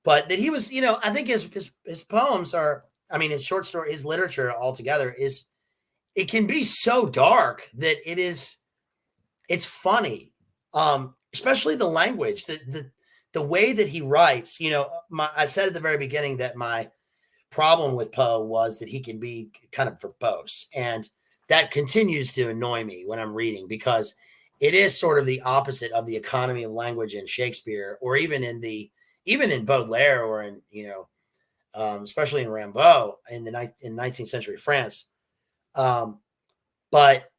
that he was, I think his poems are, his short story, his literature altogether it can be so dark that it's funny. Especially the language, the way that he writes. I said at the very beginning that my problem with Poe was that he can be kind of verbose, and that continues to annoy me when I'm reading, because it is sort of the opposite of the economy of language in Shakespeare, or even in Baudelaire, or in especially in Rimbaud in 19th century France. But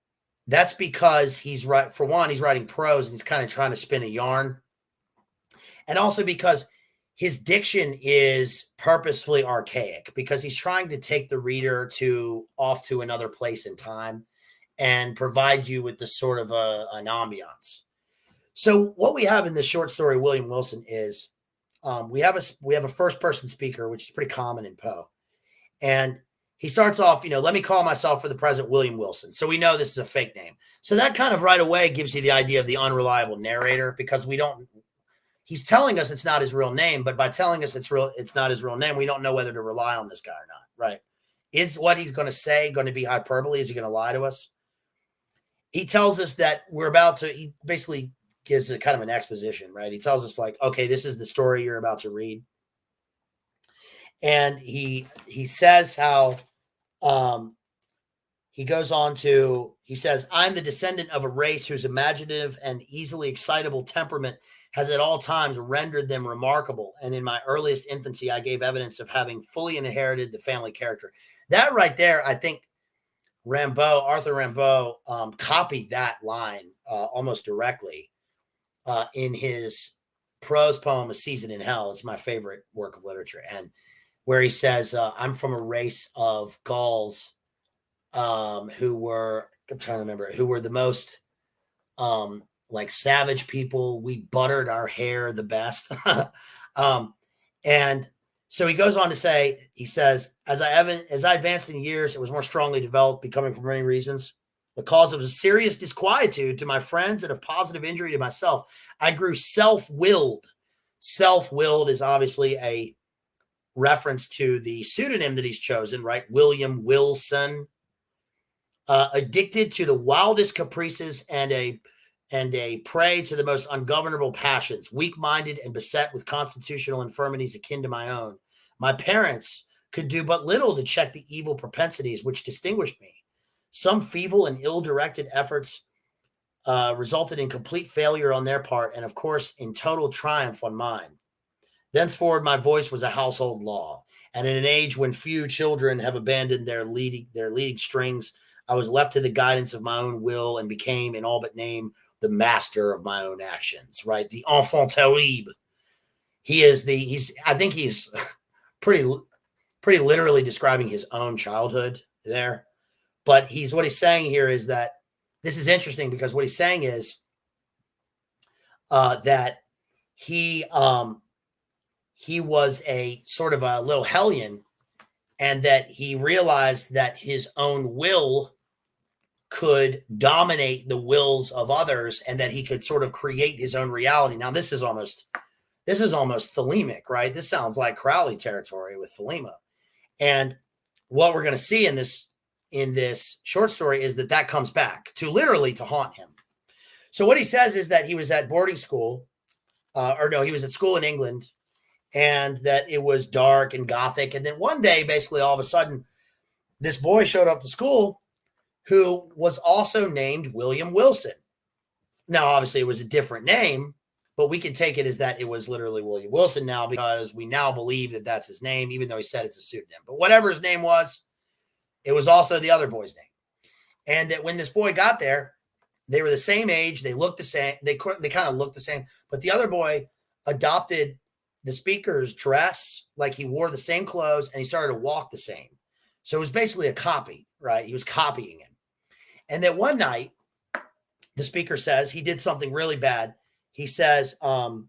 that's because he's writing prose, and he's kind of trying to spin a yarn, and also because his diction is purposefully archaic, because he's trying to take the reader off to another place in time and provide you with this sort of an ambiance. So what we have in this short story, William Wilson, is we have a first person speaker, which is pretty common in Poe. And he starts off, let me call myself for the present William Wilson. So we know this is a fake name. So that kind of right away gives you the idea of the unreliable narrator, because he's telling us it's not his real name, but by telling us it's not his real name, we don't know whether to rely on this guy or not, right? Is what he's going to say going to be hyperbole? Is he going to lie to us? He tells us that he basically gives a kind of an exposition, right? He tells us okay, this is the story you're about to read. And he says how he says, "I'm the descendant of a race whose imaginative and easily excitable temperament has at all times rendered them remarkable. And in my earliest infancy, I gave evidence of having fully inherited the family character." That right there, I think Arthur Rimbaud copied that line almost directly in his prose poem, "A Season in Hell." It's my favorite work of literature. And where he says, "I'm from a race of Gauls who were the most savage people. We buttered our hair the best." And so he goes on to say, he says, as I advanced in years, it was more strongly developed, becoming for many reasons the cause of a serious disquietude to my friends and of positive injury to myself. I grew self-willed. Self-willed is obviously a reference to the pseudonym that he's chosen, right? William Wilson. Addicted to the wildest caprices and a prey to the most ungovernable passions, weak-minded and beset with constitutional infirmities akin to my own. My parents could do but little to check the evil propensities which distinguished me. Some feeble and ill-directed efforts resulted in complete failure on their part, and of course, in total triumph on mine. Thenceforward, my voice was a household law, and in an age when few children have abandoned their leading strings, I was left to the guidance of my own will and became, in all but name, the master of my own actions. Right, the enfant terrible. I think he's pretty literally describing his own childhood there. But what he's saying here is that this is interesting because what he's saying is that he was a sort of a little hellion, and that he realized that his own will could dominate the wills of others, and that he could sort of create his own reality. Now, this is almost Thelemic, right? This sounds like Crowley territory with Thelema. And what we're going to see in this short story is that comes back to literally to haunt him. So what he says is that he was at boarding school, he was at school in England, and that it was dark and Gothic. And then one day, basically all of a sudden, this boy showed up to school who was also named William Wilson. Now, obviously, it was a different name, but we can take it as that it was literally William Wilson now, because we now believe that that's his name, even though he said it's a pseudonym. But whatever his name was, it was also the other boy's name. And that when this boy got there, they were the same age. They looked the same. They kind of looked the same. But the other boy adopted the speaker's dress, like he wore the same clothes, and he started to walk the same. So it was basically a copy, right? He was copying him. And then one night, the speaker says he did something really bad. He said, let's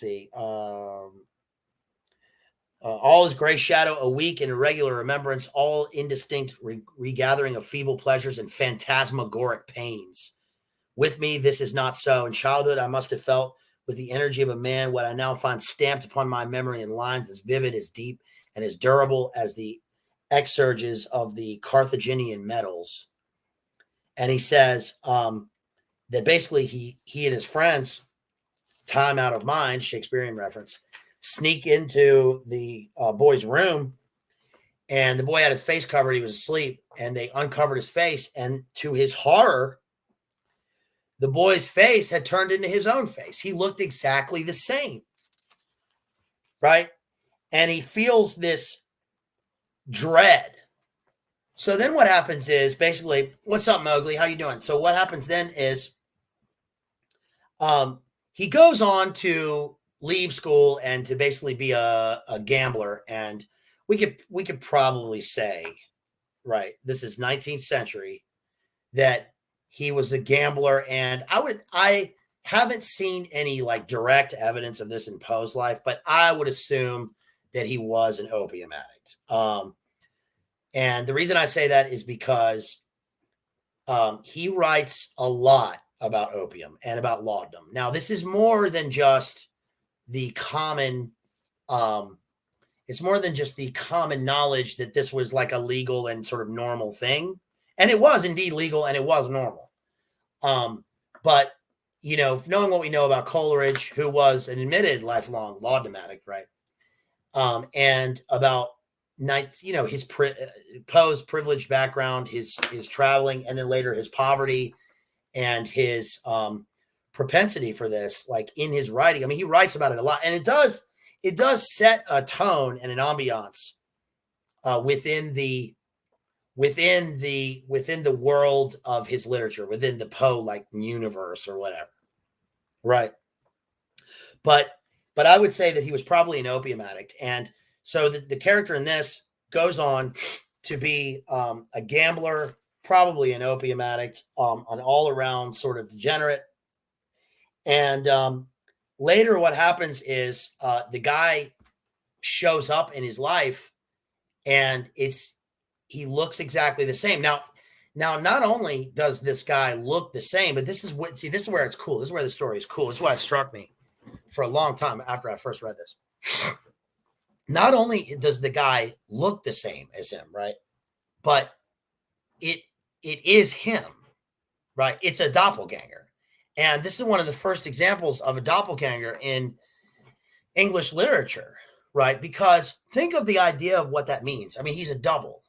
see, all is gray shadow, a weak and irregular remembrance, all indistinct regathering of feeble pleasures and phantasmagoric pains. With me, this is not so. In childhood, I must have felt with the energy of a man what I now find stamped upon my memory in lines as vivid, as deep, and as durable as the exsurges of the Carthaginian metals. And he says that basically he and his friends, time out of mind, Shakespearean reference, sneak into the boy's room, and the boy had his face covered. He was asleep, and they uncovered his face, and to his horror, the boy's face had turned into his own face. He looked exactly the same, right? And he feels this dread. So then what happens is basically, what's up, Mowgli? How you doing? So what happens then is he goes on to leave school and to basically be a gambler. And we could probably say, right, this is 19th century, that he was a gambler. And I haven't seen any like direct evidence of this in Poe's life, but I would assume that he was an opium addict. And the reason I say that is because he writes a lot about opium and about laudanum. Now, this is more than just the common, it's more than just the common knowledge that this was like a legal and sort of normal thing. And it was indeed legal and it was normal. But, you know, knowing what we know about Coleridge, who was an admitted lifelong laudanum addict, right? And about his Poe's privileged background, his traveling, and then later his poverty and his propensity for this, like in his writing. I mean, he writes about it a lot, and it does set a tone and an ambiance within the world of his literature, within the Poe like universe or whatever, right? But I would say that he was probably an opium addict, and so the character in this goes on to be a gambler, probably an opium addict, an all-around sort of degenerate. And later what happens is the guy shows up in his life, and he looks exactly the same. Now, not only does this guy look the same, but this is where it's cool. This is where the story is cool. This is why it struck me for a long time after I first read this. Not only does the guy look the same as him, right? But it is him, right? It's a doppelganger. And this is one of the first examples of a doppelganger in English literature, right? Because think of the idea of what that means. I mean, he's a double.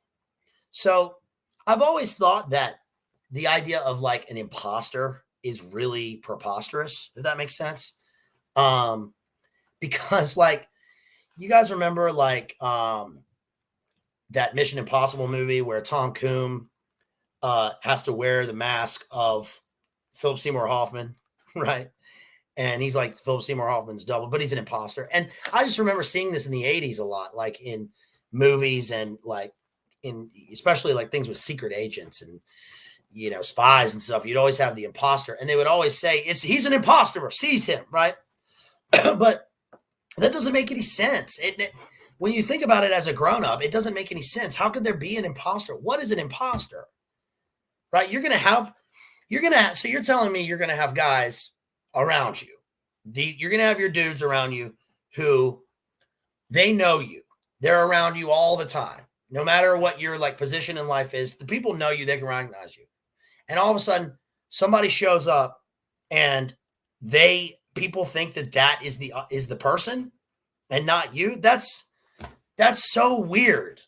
So I've always thought that the idea of like an imposter is really preposterous, if that makes sense. Because like you guys remember like that Mission Impossible movie where Tom Cruise has to wear the mask of Philip Seymour Hoffman, right? And he's like Philip Seymour Hoffman's double, but he's an imposter. And I just remember seeing this in the 80s a lot, like in movies and like in especially like things with secret agents and spies and stuff. You'd always have the imposter, and they would always say he's an imposter or seize him, right? But that doesn't make any sense. When you think about it as a grown-up, it doesn't make any sense. How could there be an imposter? What is an imposter? Right? So you're telling me you're going to have guys around you. You're going to have your dudes around you who they know you. They're around you all the time. No matter what your like position in life is, the people know you, they can recognize you. And all of a sudden somebody shows up and people think that is the person and not you. That's so weird.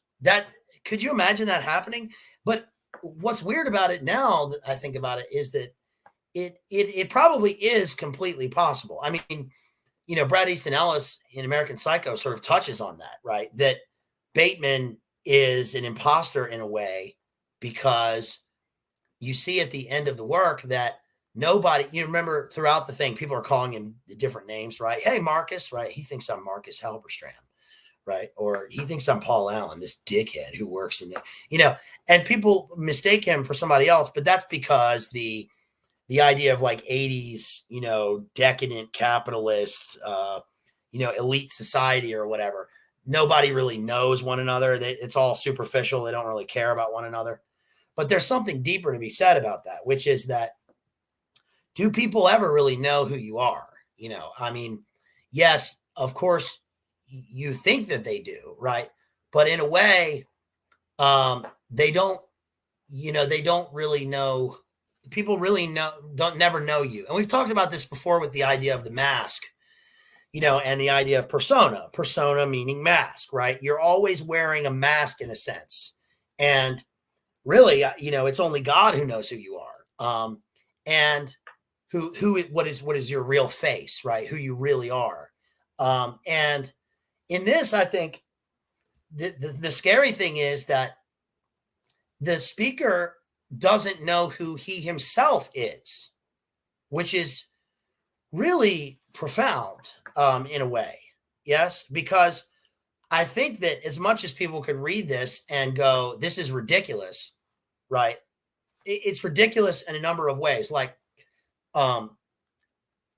Could you imagine that happening? But what's weird about it now that I think about it is that it probably is completely possible. I mean, Brad Easton Ellis in American Psycho sort of touches on that, right? That Bateman is an imposter in a way because you see at the end of the work that nobody, you remember throughout the thing, people are calling him different names, right? Hey, Marcus, right? He thinks I'm Marcus Halberstram, right? Or he thinks I'm Paul Allen, this dickhead who works in there, and people mistake him for somebody else, but that's because the idea of like 80s, decadent capitalist, elite society or whatever, nobody really knows one another. It's all superficial. They don't really care about one another. But there's something deeper to be said about that, which is that do people ever really know who you are? I mean, yes, of course, you think that they do, right? But in a way, they don't, they don't really know. People really never know you. And we've talked about this before with the idea of the mask, and the idea of persona meaning mask, right? You're always wearing a mask in a sense. And really, it's only God who knows who you are. And what is your real face, right? Who you really are. And in this, I think the scary thing is that the speaker doesn't know who he himself is, which is really profound in a way. Yes, because I think that as much as people could read this and go, this is ridiculous, right? It's ridiculous in a number of ways. Like,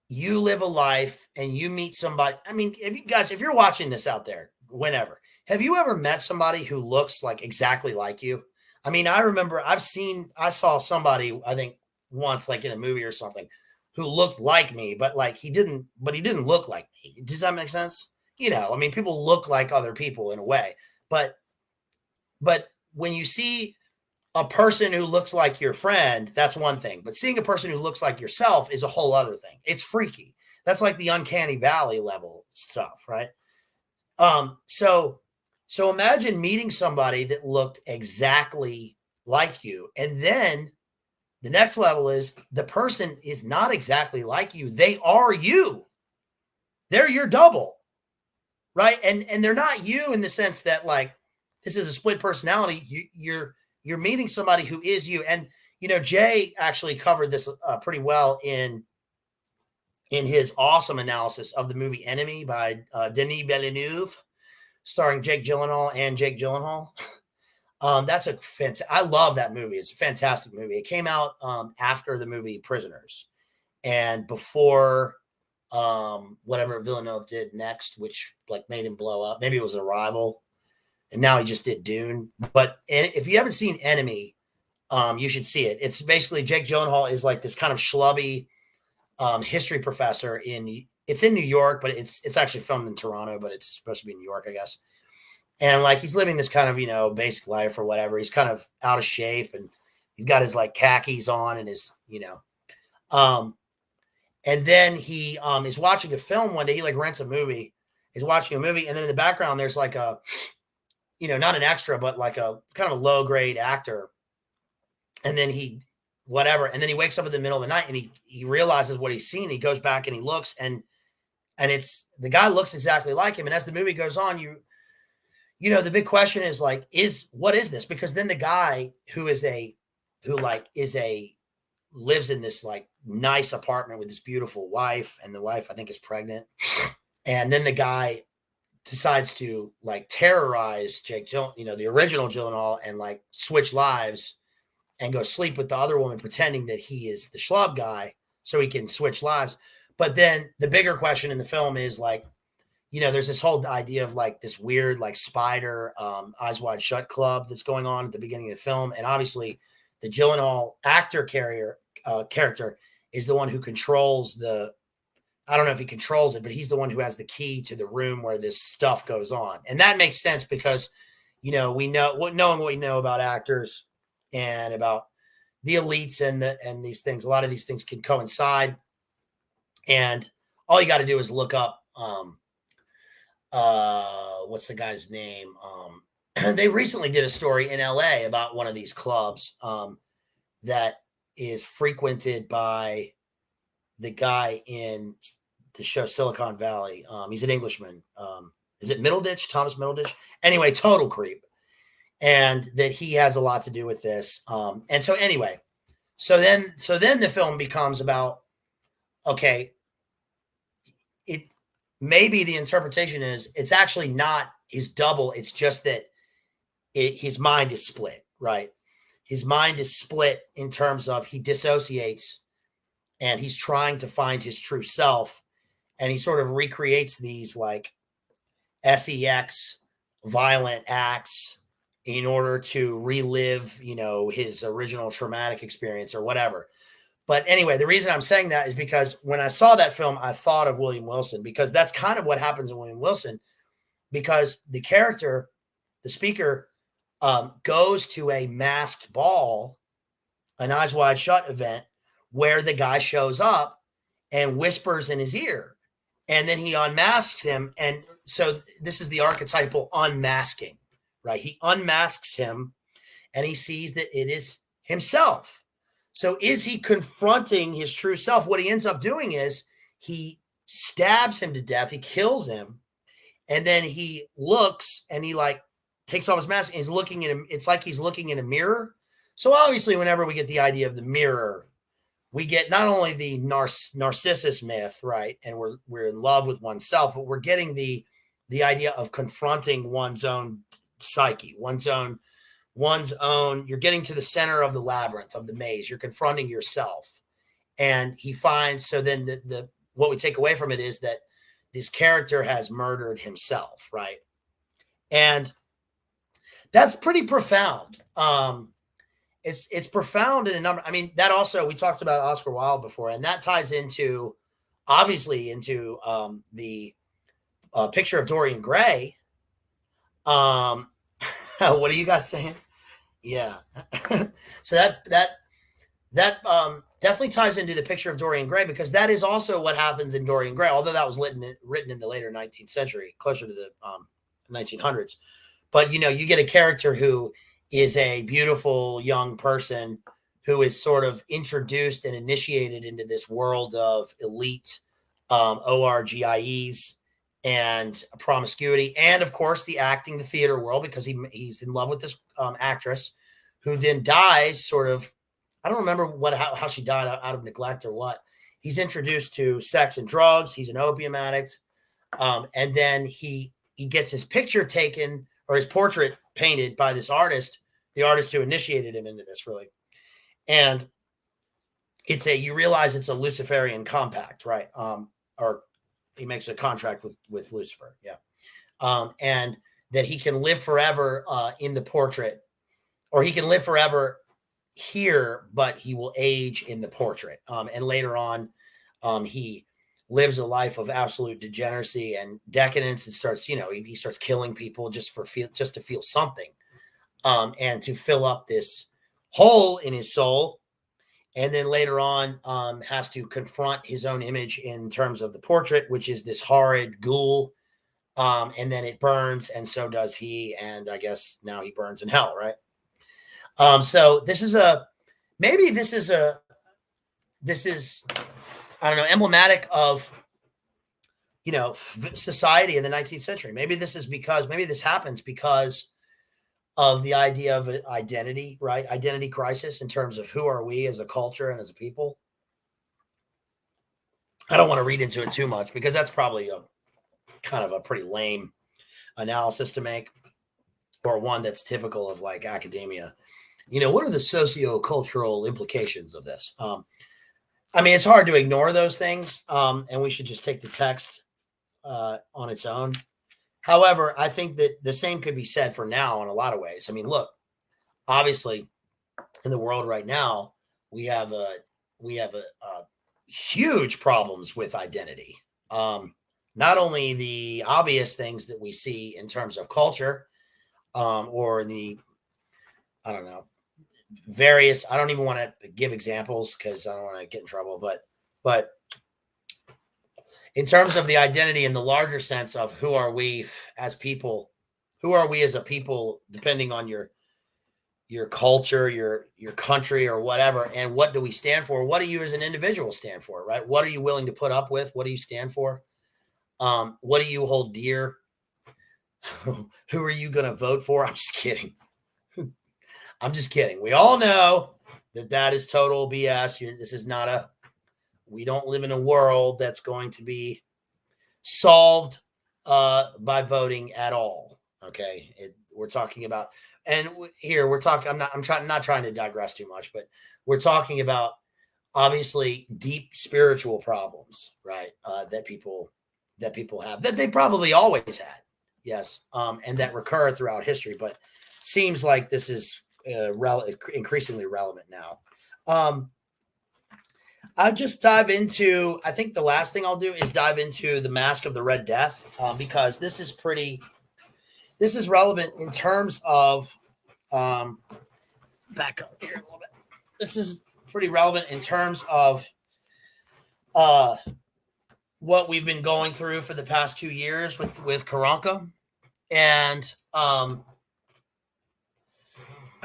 you live a life and you meet somebody. I mean, if you're watching this out there, whenever, have you ever met somebody who looks like exactly like you? I mean, I remember I saw somebody, I think once, like in a movie or something, who looked like me, but like he didn't look like me. Does that make sense? I mean, people look like other people in a way, but when you see a person who looks like your friend, that's one thing, but seeing a person who looks like yourself is a whole other thing. It's freaky. That's like the uncanny valley level stuff, right? So imagine meeting somebody that looked exactly like you. And then the next level is the person is not exactly like you. They are you. They're your double, right? And they're not you in the sense that like, this is a split personality. You're meeting somebody who is you. And, Jay actually covered this pretty well in his awesome analysis of the movie Enemy by Denis Villeneuve, starring Jake Gyllenhaal and Jake Gyllenhaal. That's I love that movie. It's a fantastic movie. It came out after the movie Prisoners and before whatever Villeneuve did next, which like made him blow up. Maybe it was Arrival, and now he just did Dune. But if you haven't seen Enemy, you should see it. It's basically Jake Gyllenhaal is like this kind of schlubby history professor it's in New York, but it's actually filmed in Toronto, but it's supposed to be in New York, I guess. And like, he's living this kind of, basic life or whatever. He's kind of out of shape and he's got his like khakis on and his, and then he is watching a film one day. He like rents a movie. He's watching a movie. And then in the background, there's like a, not an extra, but like a kind of a low grade actor. And then he whatever. And then he wakes up in the middle of the night and he realizes what he's seen. He goes back and he looks, and it's the guy looks exactly like him. And as the movie goes on, you know, the big question is like, what is this? Because then the guy lives in this like nice apartment with this beautiful wife, and the wife I think is pregnant. And then the guy decides to like terrorize Jake Gyllenhaal, you know, the original Gyllenhaal, and like switch lives and go sleep with the other woman, pretending that he is the schlub guy so he can switch lives. But then the bigger question in the film is like, you know, there's this whole idea of like this weird, like spider, Eyes Wide Shut club that's going on at the beginning of the film. And obviously the Gyllenhaal character is the one who controls I don't know if he controls it, but he's the one who has the key to the room where this stuff goes on. And that makes sense because, you know, knowing what we know about actors and about the elites and these things, a lot of these things can coincide. And all you got to do is look up, what's the guy's name? They recently did a story in LA about one of these clubs, that is frequented by the guy in the show Silicon Valley. He's an Englishman. Is it Middleditch? Thomas Middleditch? Anyway, total creep. And that he has a lot to do with this. And so anyway, so then the film becomes about, okay, maybe the interpretation is it's actually not his double. It's just that his mind is split, right? His mind is split in terms of he dissociates and he's trying to find his true self. And he sort of recreates these like sex violent acts in order to relive, you know, his original traumatic experience or whatever. But anyway, the reason I'm saying that is because when I saw that film, I thought of William Wilson, because that's kind of what happens in William Wilson, because the character, the speaker, goes to a masked ball, an Eyes Wide Shut event, where the guy shows up and whispers in his ear, and then he unmasks him. And so this is the archetypal unmasking, right? He unmasks him and he sees that it is himself. So is he confronting his true self? What he ends up doing is he stabs him to death. He kills him. And then he looks and he like takes off his mask and he's looking at him. It's like he's looking in a mirror. So obviously whenever we get the idea of the mirror, we get not only the Narcissus myth, right? And we're in love with oneself, but we're getting the idea of confronting one's own psyche, one's own, you're getting to the center of the labyrinth, of the maze. You're confronting yourself. And he finds, so then what we take away from it is that this character has murdered himself, right? And that's pretty profound. It's profound in a number. I mean, that also, we talked about Oscar Wilde before, and that ties into, obviously, into the picture of Dorian Gray. What are you guys saying? Yeah. So that definitely ties into the picture of Dorian Gray, because that is also what happens in Dorian Gray, although that was written in the later 19th century, closer to the 1900s. But, you know, you get a character who is a beautiful young person who is sort of introduced and initiated into this world of elite ORGIEs and promiscuity, and of course the acting, the theater world, because he's in love with this actress who then dies sort of, I don't remember how she died, out of neglect or what. He's introduced to sex and drugs. He's an opium addict. And then he gets his picture taken, or his portrait painted by this artist, the artist who initiated him into this, really. And you realize it's a Luciferian compact, right? Or he makes a contract with Lucifer. Yeah. And that he can live forever in the portrait, or he can live forever here, but he will age in the portrait. And later on, he lives a life of absolute degeneracy and decadence, and starts, you know, he starts killing people just to feel something, and to fill up this hole in his soul. And then later on, has to confront his own image in terms of the portrait, which is this horrid ghoul. And then it burns, and so does he. And I guess now he burns in hell, right? So this is maybe this is I don't know, emblematic of, society in the 19th century. Maybe this happens because of the idea of identity, right? Identity crisis in terms of who are we as a culture and as a people. I don't want to read into it too much because that's probably a kind of a pretty lame analysis to make, or one that's typical of like academia. What are the socio-cultural implications of this? It's hard to ignore those things, and we should just take the text on its own. However, I think that the same could be said for now in a lot of ways. Look, obviously, in the world right now, we have a huge problems with identity. Not only the obvious things that we see in terms of culture, or the, I don't know, various, I don't even want to give examples because I don't want to get in trouble, but in terms of the identity in the larger sense of who are we as people, who are we as a people, depending on your culture, your country or whatever, and what do we stand for? What do you as an individual stand for, right? What are you willing to put up with? What do you stand for? What do you hold dear? Who are you going to vote for? I'm just kidding. I'm just kidding. We all know that is total BS. This is not we don't live in a world that's going to be solved by voting at all. Okay. We're talking about, and here we're talking, not trying to digress too much, but we're talking about obviously deep spiritual problems, right? That people have, that they probably always had. Yes. And that recur throughout history, but seems like this is increasingly relevant now. I'll just dive into, I think the last thing I'll do is dive into the Mask of the Red Death, because this is relevant in terms of, back up here a little bit. This is pretty relevant in terms of what we've been going through for the past 2 years with Karanka. And I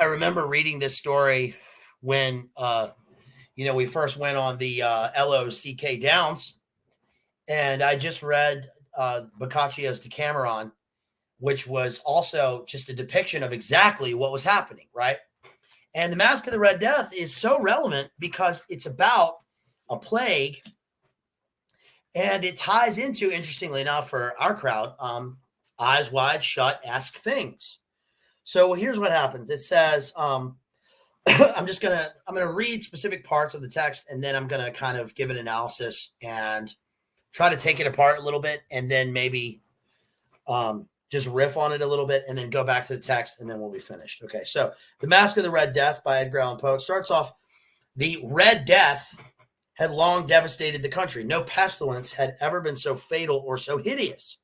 remember reading this story when, we first went on the LOCK Downs, and I just read Boccaccio's Decameron, which was also just a depiction of exactly what was happening, right? And the Mask of the Red Death is so relevant because it's about a plague, and it ties into, interestingly enough, for our crowd, eyes wide shut-esque things. So here's what happens. It says, I'm going to read specific parts of the text, and then I'm going to kind of give an analysis and try to take it apart a little bit, and then maybe just riff on it a little bit, and then go back to the text, and then we'll be finished. Okay, so The Mask of the Red Death by Edgar Allan Poe. It starts off, the Red Death had long devastated the country. No pestilence had ever been so fatal or so hideous.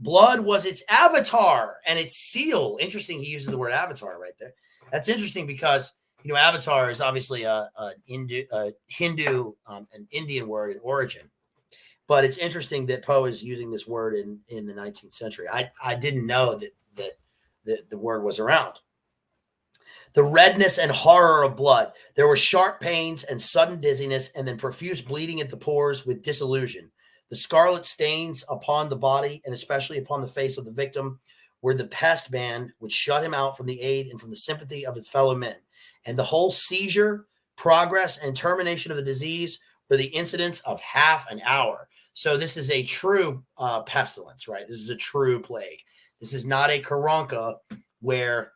Blood was its avatar and its seal. Interesting, he uses the word avatar right there. That's interesting because, avatar is obviously a Hindu, an Indian word in origin. But it's interesting that Poe is using this word in the 19th century. I didn't know that the word was around. The redness and horror of blood. There were sharp pains and sudden dizziness, and then profuse bleeding at the pores with disillusion. The scarlet stains upon the body, and especially upon the face of the victim, were the pest band which shut him out from the aid and from the sympathy of his fellow men. And the whole seizure, progress, and termination of the disease were the incidents of half an hour. So this is a true pestilence, right? This is a true plague. This is not a Karanka where,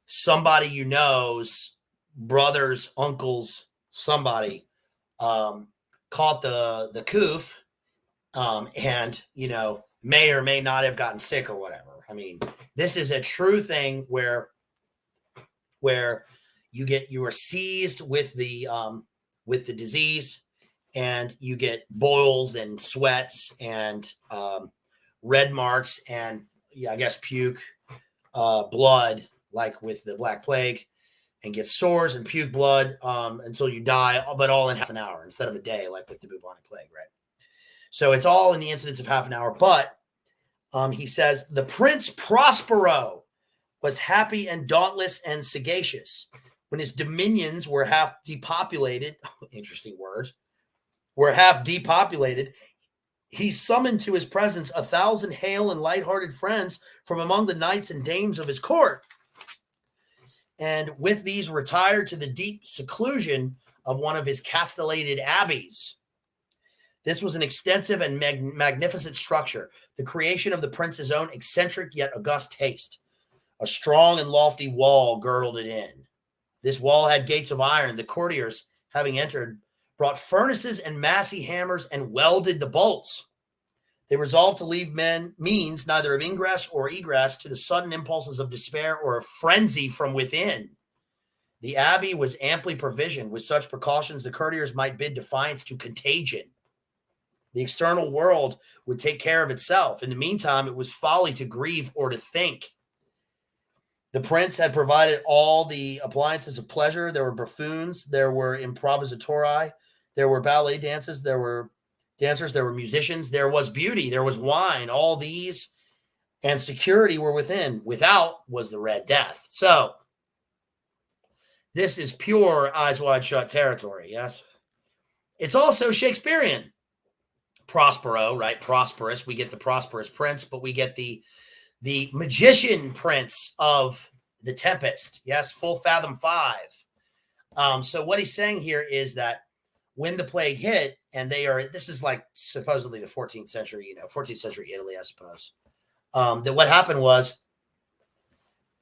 somebody you know's brothers, uncles, somebody caught the coof, and may or may not have gotten sick or whatever. This is a true thing where you are seized with the disease, and you get boils and sweats and red marks and I guess puke, blood, like with the Black Plague, and get sores and puke blood until you die, but all in half an hour instead of a day, like with the bubonic plague, right? So it's all in the incidence of half an hour. But he says, the Prince Prospero was happy and dauntless and sagacious. when his dominions were half depopulated, interesting word, were half depopulated, he summoned to his presence 1,000 hale and light-hearted friends from among the knights and dames of his court. And with these retired to the deep seclusion of one of his castellated abbeys. This was an extensive and magnificent structure, the creation of the prince's own eccentric yet august taste. A strong and lofty wall girdled it in. This wall had gates of iron. The courtiers, having entered, brought furnaces and massy hammers and welded the bolts. They resolved to leave means neither of ingress or egress to the sudden impulses of despair or of frenzy from within. The abbey was amply provisioned. With such precautions, the courtiers might bid defiance to contagion. The external world would take care of itself. In the meantime, it was folly to grieve or to think. The prince had provided all the appliances of pleasure. There were buffoons, there were improvisatori, there were ballet dances, there were dancers, there were musicians, there was beauty, there was wine. All these and security were within. Without was the Red Death. So this is pure Eyes Wide Shut territory, yes? It's also Shakespearean. Prospero, right? Prosperous. We get the prosperous prince, but we get the magician prince of the Tempest. Yes, full fathom 5. So what he's saying here is that when the plague hit, and this is like supposedly the 14th century, 14th century Italy, I suppose. That what happened was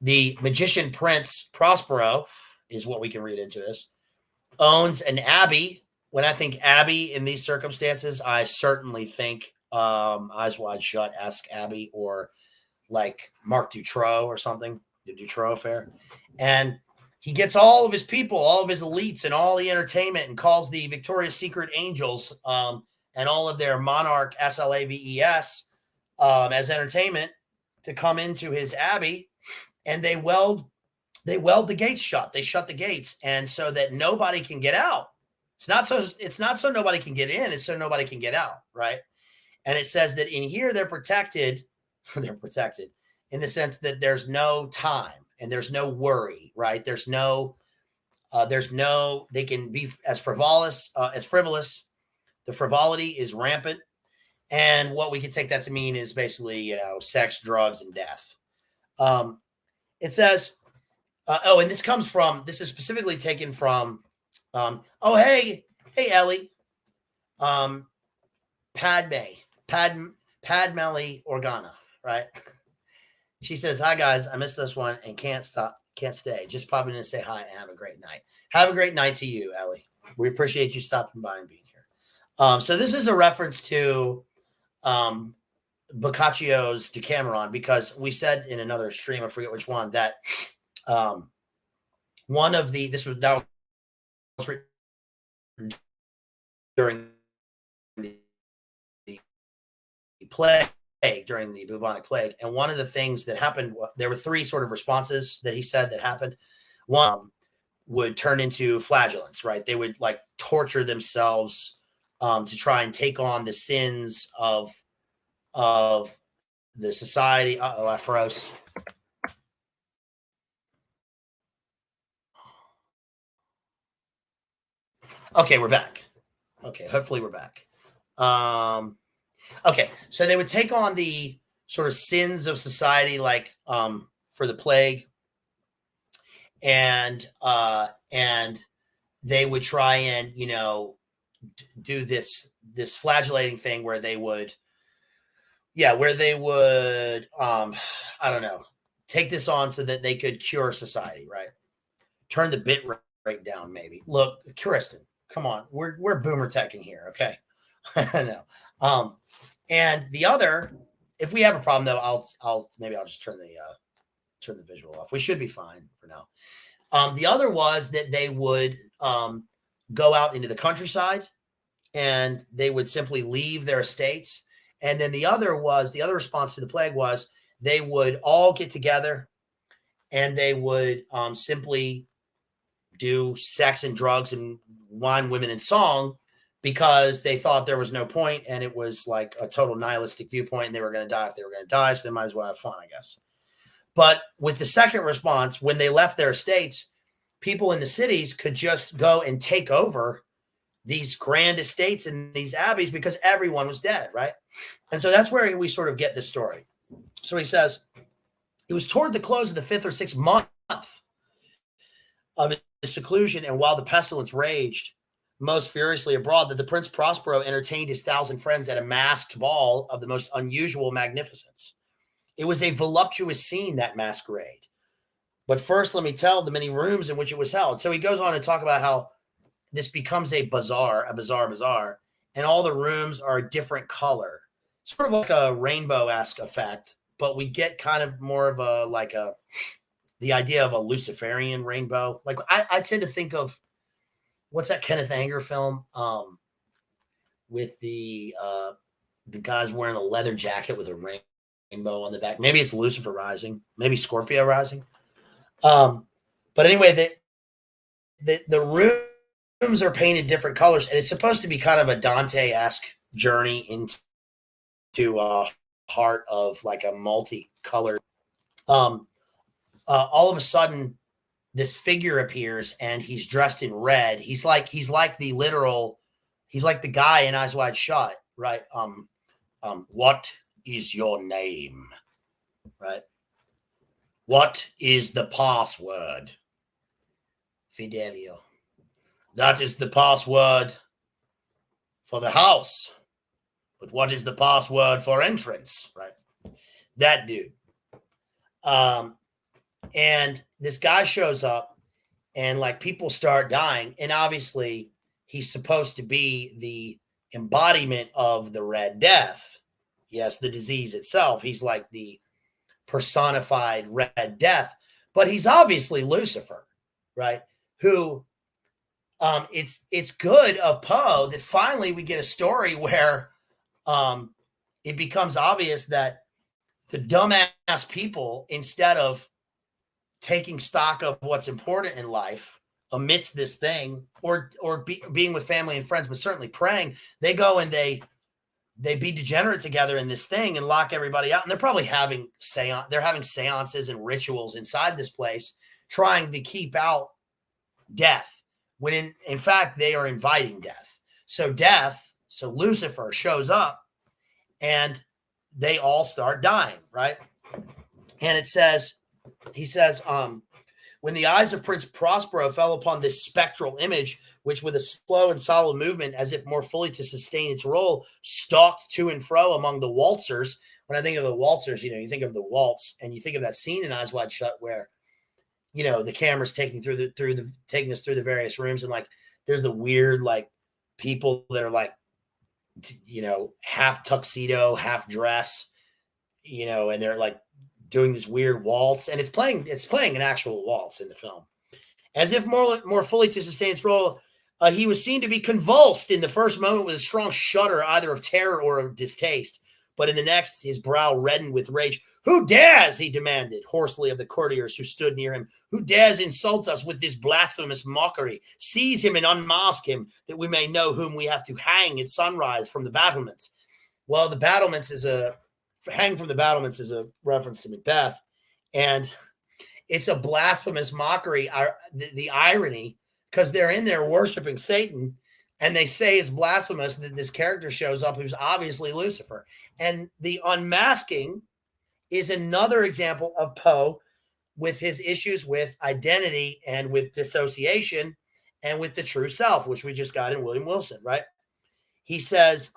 the magician prince Prospero is what we can read into this, owns an abbey. When I think abbey in these circumstances, I certainly think Eyes Wide Shut-esque abbey, or like Marc Dutroux or something, the Dutroux affair. And he gets all of his people, all of his elites and all the entertainment, and calls the Victoria's Secret Angels and all of their monarch SLAVES as entertainment to come into his abbey. And they weld the gates shut. They shut the gates, and so that nobody can get out. It's not so nobody can get in, it's so nobody can get out, right? And it says that in here they're protected. They're protected in the sense that there's no time and there's no worry, right? There's no, they can be as frivolous. The frivolity is rampant. And what we can take that to mean is basically, sex, drugs, and death. It says, and this is specifically taken from, hey, Ellie, Padme Organa, right? She says, "Hi guys, I missed this one and can't stay. Just popping in to say hi and have a great night." Have a great night to you, Ellie. We appreciate you stopping by and being here. So this is a reference to Boccaccio's Decameron, because we said in another stream, I forget which one, that that was written during the plague, during the bubonic plague. And one of the things that happened, there were 3 sort of responses that he said that happened. One would turn into flagellants, right? They would like torture themselves to try and take on the sins of the society. I froze. Okay, we're back. Okay, hopefully we're back. Okay, so they would take on the sort of sins of society, like for the plague, and they would try and do this flagellating thing where they would I don't know, take this on so that they could cure society, right? Turn the bit rate down, maybe. Look, Kristen, come on, we're boomer teching here, okay? No. And the other, if we have a problem though, I'll just turn the visual off. We should be fine for now. The other was that they would go out into the countryside and they would simply leave their estates. And then the other response to the plague was they would all get together and they would simply do sex and drugs and wine, women, and song, because they thought there was no point and it was like a total nihilistic viewpoint and they were going to die if they were going to die. So they might as well have fun, I guess. But with the second response, when they left their estates, people in the cities could just go and take over these grand estates and these abbeys because everyone was dead, right? And so that's where we sort of get this story. So he says, it was toward the close of the 5th or 6th month of his seclusion, and while the pestilence raged most furiously abroad, that the Prince Prospero entertained his 1,000 friends at a masked ball of the most unusual magnificence. It was a voluptuous scene, that masquerade. But first, let me tell the many rooms in which it was held. So he goes on to talk about how this becomes a bazaar, and all the rooms are a different color, sort of like a rainbow-esque effect, but we get kind of more of the idea of a Luciferian rainbow. Like I tend to think of, what's that Kenneth Anger film with the guys wearing a leather jacket with a rainbow on the back? Maybe it's Lucifer Rising, maybe Scorpio Rising. But anyway, the rooms are painted different colors, and it's supposed to be kind of a Dante-esque journey into a heart of like a multicolored. All of a sudden, this figure appears, and he's dressed in red. He's like the guy in Eyes Wide Shut, right? What is your name, right? What is the password? Fidelio. That is the password for the house. But what is the password for entrance, right? That dude. And this guy shows up, and like people start dying. And obviously he's supposed to be the embodiment of the Red Death. Yes, the disease itself. He's like the personified Red Death, but he's obviously Lucifer, right? Who it's good of Poe that finally we get a story where it becomes obvious that the dumbass people, instead of taking stock of what's important in life amidst this thing, or being with family and friends, but certainly praying, they go and they be degenerate together in this thing and lock everybody out. And they're probably having seances and rituals inside this place, trying to keep out death, when in fact they are inviting death. So Lucifer shows up, and they all start dying, right? And he says, when the eyes of Prince Prospero fell upon this spectral image, which with a slow and solid movement, as if more fully to sustain its role, stalked to and fro among the waltzers. When I think of the waltzers, you think of the waltz, and you think of that scene in Eyes Wide Shut where, the camera's taking us through the various rooms, and like there's the weird like people that are like, half tuxedo, half dress, and they're like doing this weird waltz, and it's playing an actual waltz in the film. As if more fully to sustain its role, he was seen to be convulsed in the first moment with a strong shudder, either of terror or of distaste. But in the next, his brow reddened with rage. "Who dares," he demanded hoarsely of the courtiers who stood near him, "who dares insult us with this blasphemous mockery? Seize him and unmask him, that we may know whom we have to hang at sunrise from the battlements." Well, the battlements hang from the battlements is a reference to Macbeth, and it's a blasphemous mockery. The irony, because they're in there worshiping Satan, and they say it's blasphemous that this character shows up who's obviously Lucifer. And the unmasking is another example of Poe with his issues with identity and with dissociation and with the true self, which we just got in William Wilson, right? He says,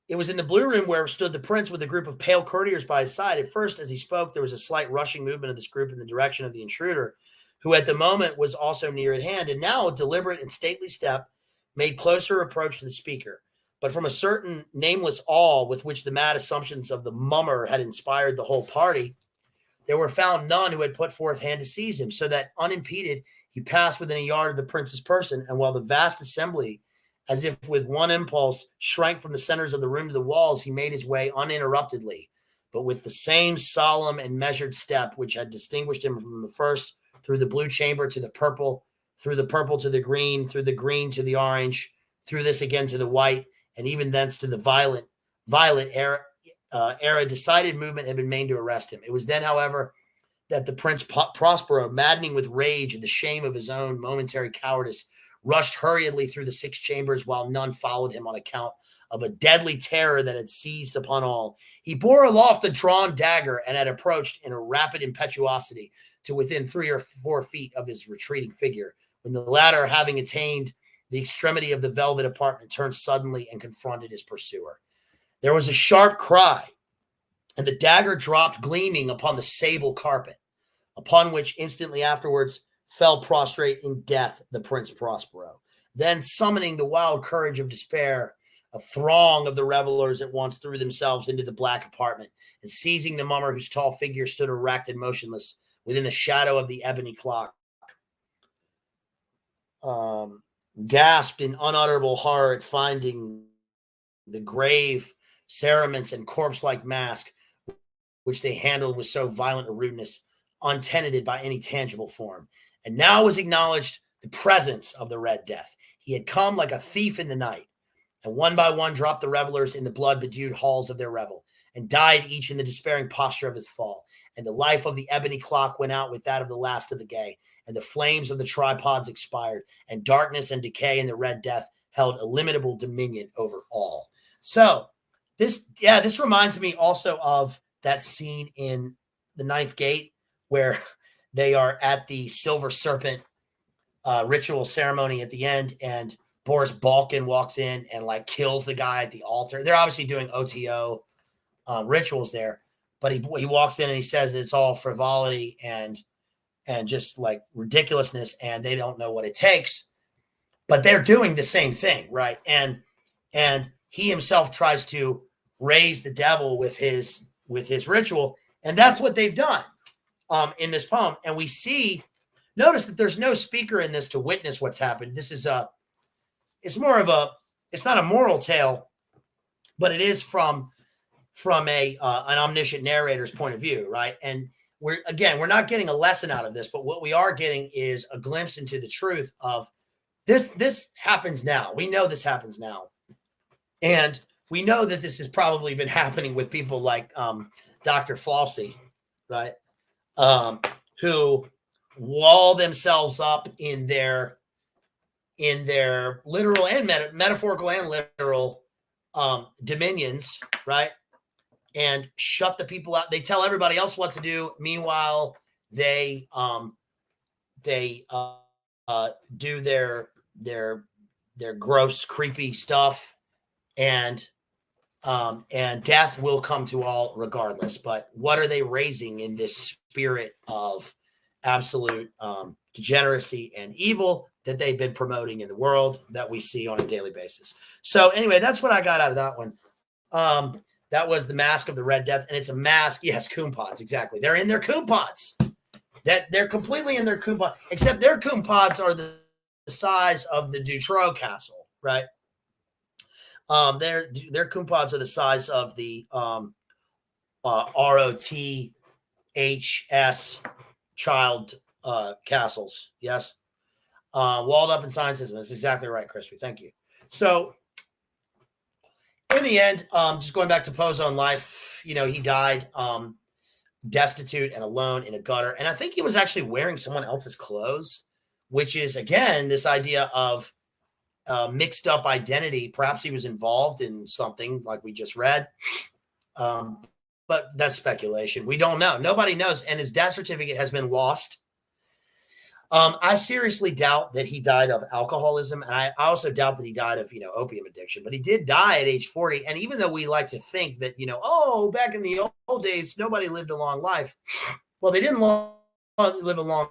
it was in the blue room where stood the prince with a group of pale courtiers by his side. At first, as he spoke, there was a slight rushing movement of this group in the direction of the intruder, who at the moment was also near at hand. And now a deliberate and stately step made closer approach to the speaker. But from a certain nameless awe with which the mad assumptions of the mummer had inspired the whole party, there were found none who had put forth hand to seize him, so that unimpeded he passed within a yard of the prince's person. And while the vast assembly, as if with one impulse, shrank from the centers of the room to the walls, he made his way uninterruptedly, but with the same solemn and measured step which had distinguished him from the first, through the blue chamber to the purple, through the purple to the green, through the green to the orange, through this again to the white, and even thence to the violet era. Decided movement had been made to arrest him. It was then, however, that the Prince Prospero, maddening with rage and the shame of his own momentary cowardice, rushed hurriedly through the 6 chambers while none followed him on account of a deadly terror that had seized upon all. He bore aloft a drawn dagger and had approached in a rapid impetuosity to within 3 or 4 feet of his retreating figure, when the latter, having attained the extremity of the velvet apartment, turned suddenly and confronted his pursuer. There was a sharp cry, and the dagger dropped gleaming upon the sable carpet, upon which instantly afterwards fell prostrate in death the Prince Prospero. Then, summoning the wild courage of despair, a throng of the revelers at once threw themselves into the black apartment, and seizing the mummer whose tall figure stood erect and motionless within the shadow of the ebony clock, gasped in unutterable horror at finding the grave cerements and corpse-like mask which they handled with so violent a rudeness, untenanted by any tangible form. And now was acknowledged the presence of the Red Death. He had come like a thief in the night, and one by one dropped the revelers in the blood-bedewed halls of their revel, and died each in the despairing posture of his fall. And the life of the ebony clock went out with that of the last of the gay, and the flames of the tripods expired, and darkness and decay and the Red Death held illimitable dominion over all. So this reminds me also of that scene in The Ninth Gate where they are at the Silver Serpent ritual ceremony at the end, and Boris Balkan walks in and like kills the guy at the altar. They're obviously doing OTO rituals there, but he walks in and he says it's all frivolity and just like ridiculousness, and they don't know what it takes, but they're doing the same thing, right? And he himself tries to raise the devil with his ritual, and that's what they've done in this poem. And we see, notice that there's no speaker in this to witness what's happened. This is it's not a moral tale, but it is from an omniscient narrator's point of view, right? And we're not getting a lesson out of this, but what we are getting is a glimpse into the truth of this. This happens now. We know this happens now. And we know that this has probably been happening with people like Dr. Flossie, right? Who wall themselves up in their literal and metaphorical and literal dominions, right? And shut the people out. They tell everybody else what to do. Meanwhile, they do their gross, creepy stuff, and death will come to all regardless. But what are they raising in this spirit of absolute degeneracy and evil that they've been promoting in the world that we see on a daily basis? So anyway, that's what I got out of that one. That was the Mask of the Red Death, and it's a mask. Yes, coon pods, exactly. They're in their coon pods. They're completely in their coon pod, except their coon pods are the size of the Dutroux Castle, right? Their coon pods are the size of the ROTHS child castles. Yes, walled up in scientism. That's exactly right, Crispy. Thank you. So, in the end, just going back to Poe's own life, he died destitute and alone in a gutter. And I think he was actually wearing someone else's clothes, which is, again, this idea of mixed up identity. Perhaps he was involved in something like we just read. But that's speculation. We don't know. Nobody knows. And his death certificate has been lost. I seriously doubt that he died of alcoholism. And I also doubt that he died of, opium addiction. But he did die at age 40. And even though we like to think that, back in the old days, nobody lived a long life. Well, they didn't live a long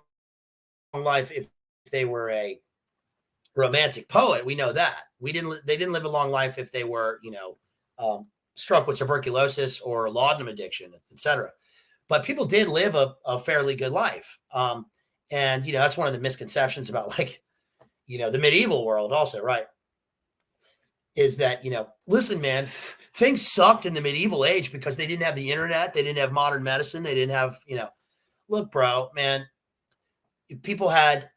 life if they were a romantic poet. We know that. They didn't live a long life if they were, struck with tuberculosis or laudanum addiction, etc. But people did live a fairly good life. And, that's one of the misconceptions about the medieval world also, right? Is that, listen, man, things sucked in the medieval age because they didn't have the internet. They didn't have modern medicine. They didn't have, look, bro, man, people had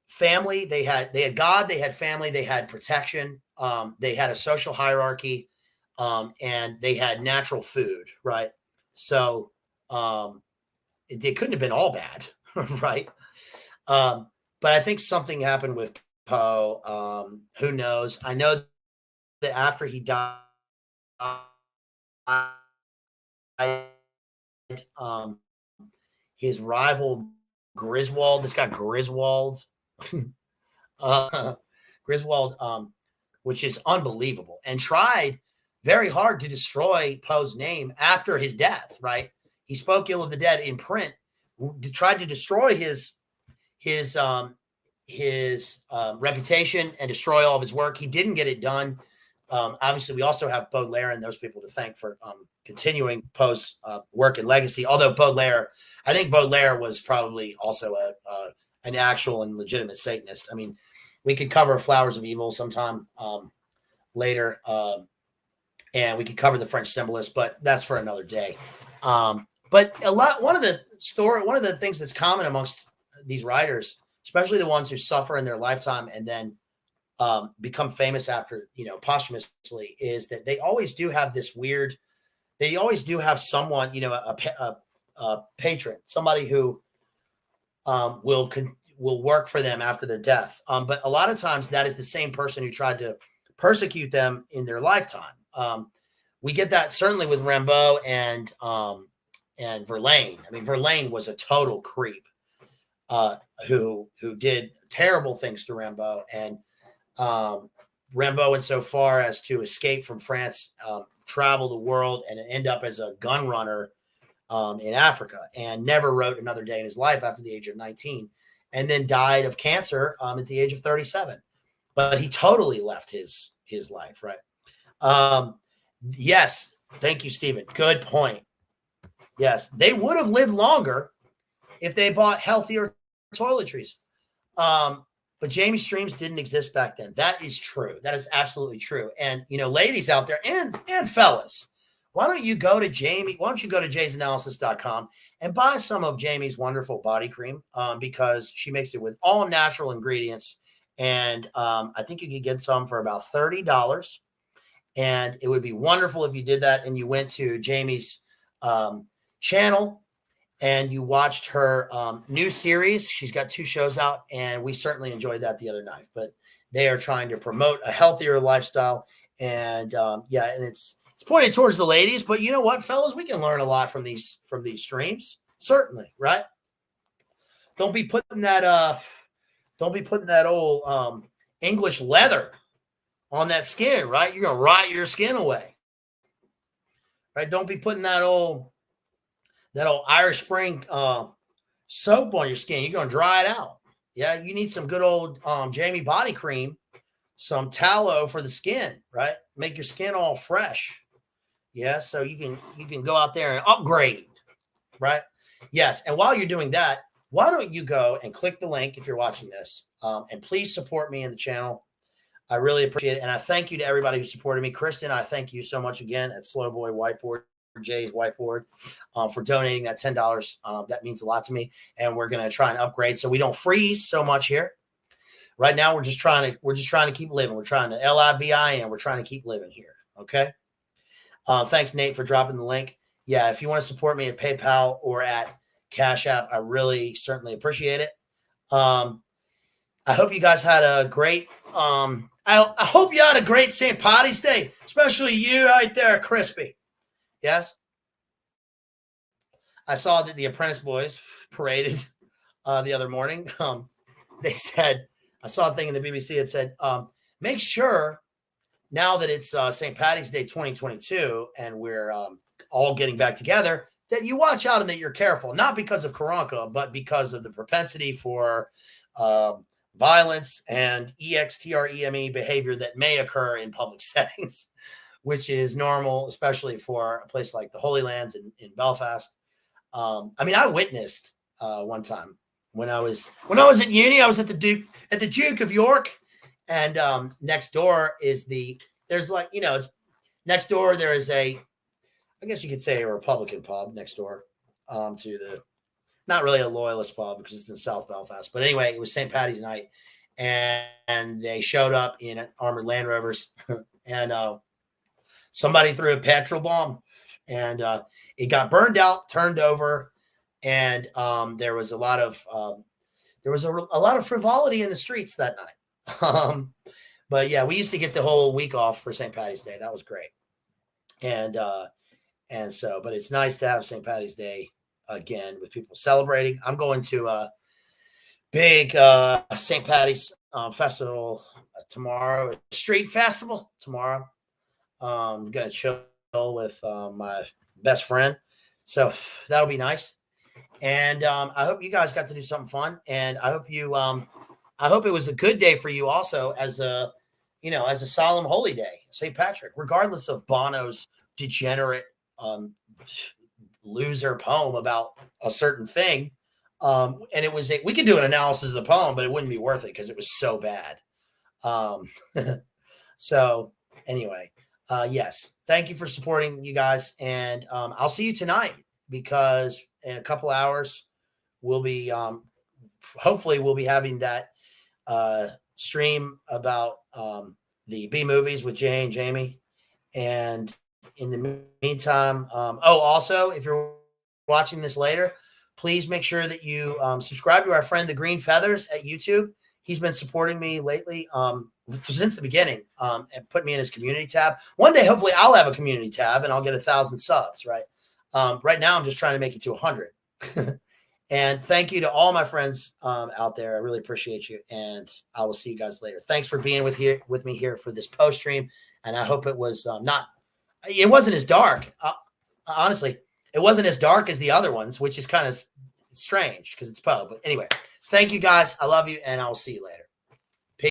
family. They had God, they had family, they had protection. They had a social hierarchy, and they had natural food, right? So, it couldn't have been all bad, right? But I think something happened with Poe. Who knows? I know that after he died, um, his rival Griswold, this guy Griswold, uh, Griswold, which is unbelievable, and tried very hard to destroy Poe's name after his death. Right? He spoke ill of the dead in print, tried to destroy his reputation and destroy all of his work. He didn't get it done. Obviously, we also have Baudelaire and those people to thank for continuing Poe's work and legacy. Although I think Baudelaire was probably also an actual and legitimate Satanist. I mean, we could cover Flowers of Evil sometime later, and we could cover the French symbolist, but that's for another day. But one of the things that's common amongst these writers, especially the ones who suffer in their lifetime and then become famous after, posthumously, is that they always do have they always do have someone, a patron, somebody who will work for them after their death. But a lot of times that is the same person who tried to persecute them in their lifetime. We get that certainly with Rimbaud and Verlaine. I mean, Verlaine was a total creep who did terrible things to Rimbaud, and Rimbaud went so far as to escape from France, travel the world, and end up as a gun runner in Africa, and never wrote another day in his life after the age of 19, and then died of cancer at the age of 37. But he totally left his life, right? Yes, thank you, Stephen. Good point. Yes, they would have lived longer if they bought healthier toiletries. But Jamie Streams didn't exist back then. That is true. That is absolutely true. And, ladies out there and fellas, why don't you go to jaysanalysis.com and buy some of Jamie's wonderful body cream, because she makes it with all natural ingredients. And I think you could get some for about $30. And it would be wonderful if you did that and you went to Jamie's channel and you watched her new series. She's got 2 shows out, and we certainly enjoyed that the other night. But they are trying to promote a healthier lifestyle, and and it's pointed towards the ladies. But you know what, fellas, we can learn a lot from these streams, certainly, right? Don't be putting that old English leather on that skin, right? You're gonna rot your skin away, right? Don't be putting that old Irish Spring soap on your skin. You're going to dry it out. Yeah, you need some good old Jamie body cream, some tallow for the skin, right? Make your skin all fresh. Yeah, so you can go out there and upgrade, right? Yes, and while you're doing that, why don't you go and click the link if you're watching this, and please support me in the channel. I really appreciate it, and I thank you to everybody who supported me. Kristen, I thank you so much again at Slowboy Whiteboard. Jay's Whiteboard, for donating that $10. That means a lot to me, and we're going to try and upgrade so we don't freeze so much here. Right now, we're just trying to keep living. We're trying to LIVIN. We're trying to keep living here. Okay. Thanks, Nate, for dropping the link. Yeah, if you want to support me at PayPal or at Cash App, I really certainly appreciate it. I hope you guys had a great. I hope you had a great St. Patty's Day, especially you right there, Crispy. Yes. I saw that the Apprentice Boys paraded the other morning. They said, I saw a thing in the BBC that said, make sure now that it's St. Patty's Day 2022 and we're all getting back together, that you watch out and that you're careful, not because of Karanka, but because of the propensity for violence and EXTREME behavior that may occur in public settings, which is normal, especially for a place like the Holy Lands in Belfast. I mean, I witnessed one time when I was at uni. I was at the Duke of York, and next door is it's next door there is I guess you could say a Republican pub next door to not really a loyalist pub because it's in South Belfast. But anyway, it was St. Paddy's night, and they showed up in armored Land Rovers, and somebody threw a petrol bomb, and it got burned out, turned over, and there was a lot of frivolity in the streets that night. But yeah, we used to get the whole week off for St. Patty's Day. That was great. And so, but it's nice to have St. Patty's Day again with people celebrating. I'm going to a big St. Patty's festival tomorrow, street festival tomorrow. I'm going to chill with my best friend. So that'll be nice. And I hope you guys got to do something fun. And I hope I hope it was a good day for you also as a solemn holy day, St. Patrick, regardless of Bono's degenerate loser poem about a certain thing. And we could do an analysis of the poem, but it wouldn't be worth it because it was so bad. So anyway, yes, thank you for supporting you guys. And I'll see you tonight, because in a couple hours we'll be hopefully we'll be having that stream about the B movies with Jay and Jamie. And in the meantime, also, if you're watching this later, please make sure that you subscribe to our friend, the Green Feathers, at YouTube. He's been supporting me lately since the beginning and put me in his community tab. One day, hopefully, I'll have a community tab and I'll get 1,000 subs, right? Right now, I'm just trying to make it to 100. And thank you to all my friends out there. I really appreciate you. And I will see you guys later. Thanks for being with me here for this Poe stream. And I hope it was it wasn't as dark. Honestly, it wasn't as dark as the other ones, which is kind of strange because it's Poe. But anyway, thank you guys. I love you. And I will see you later.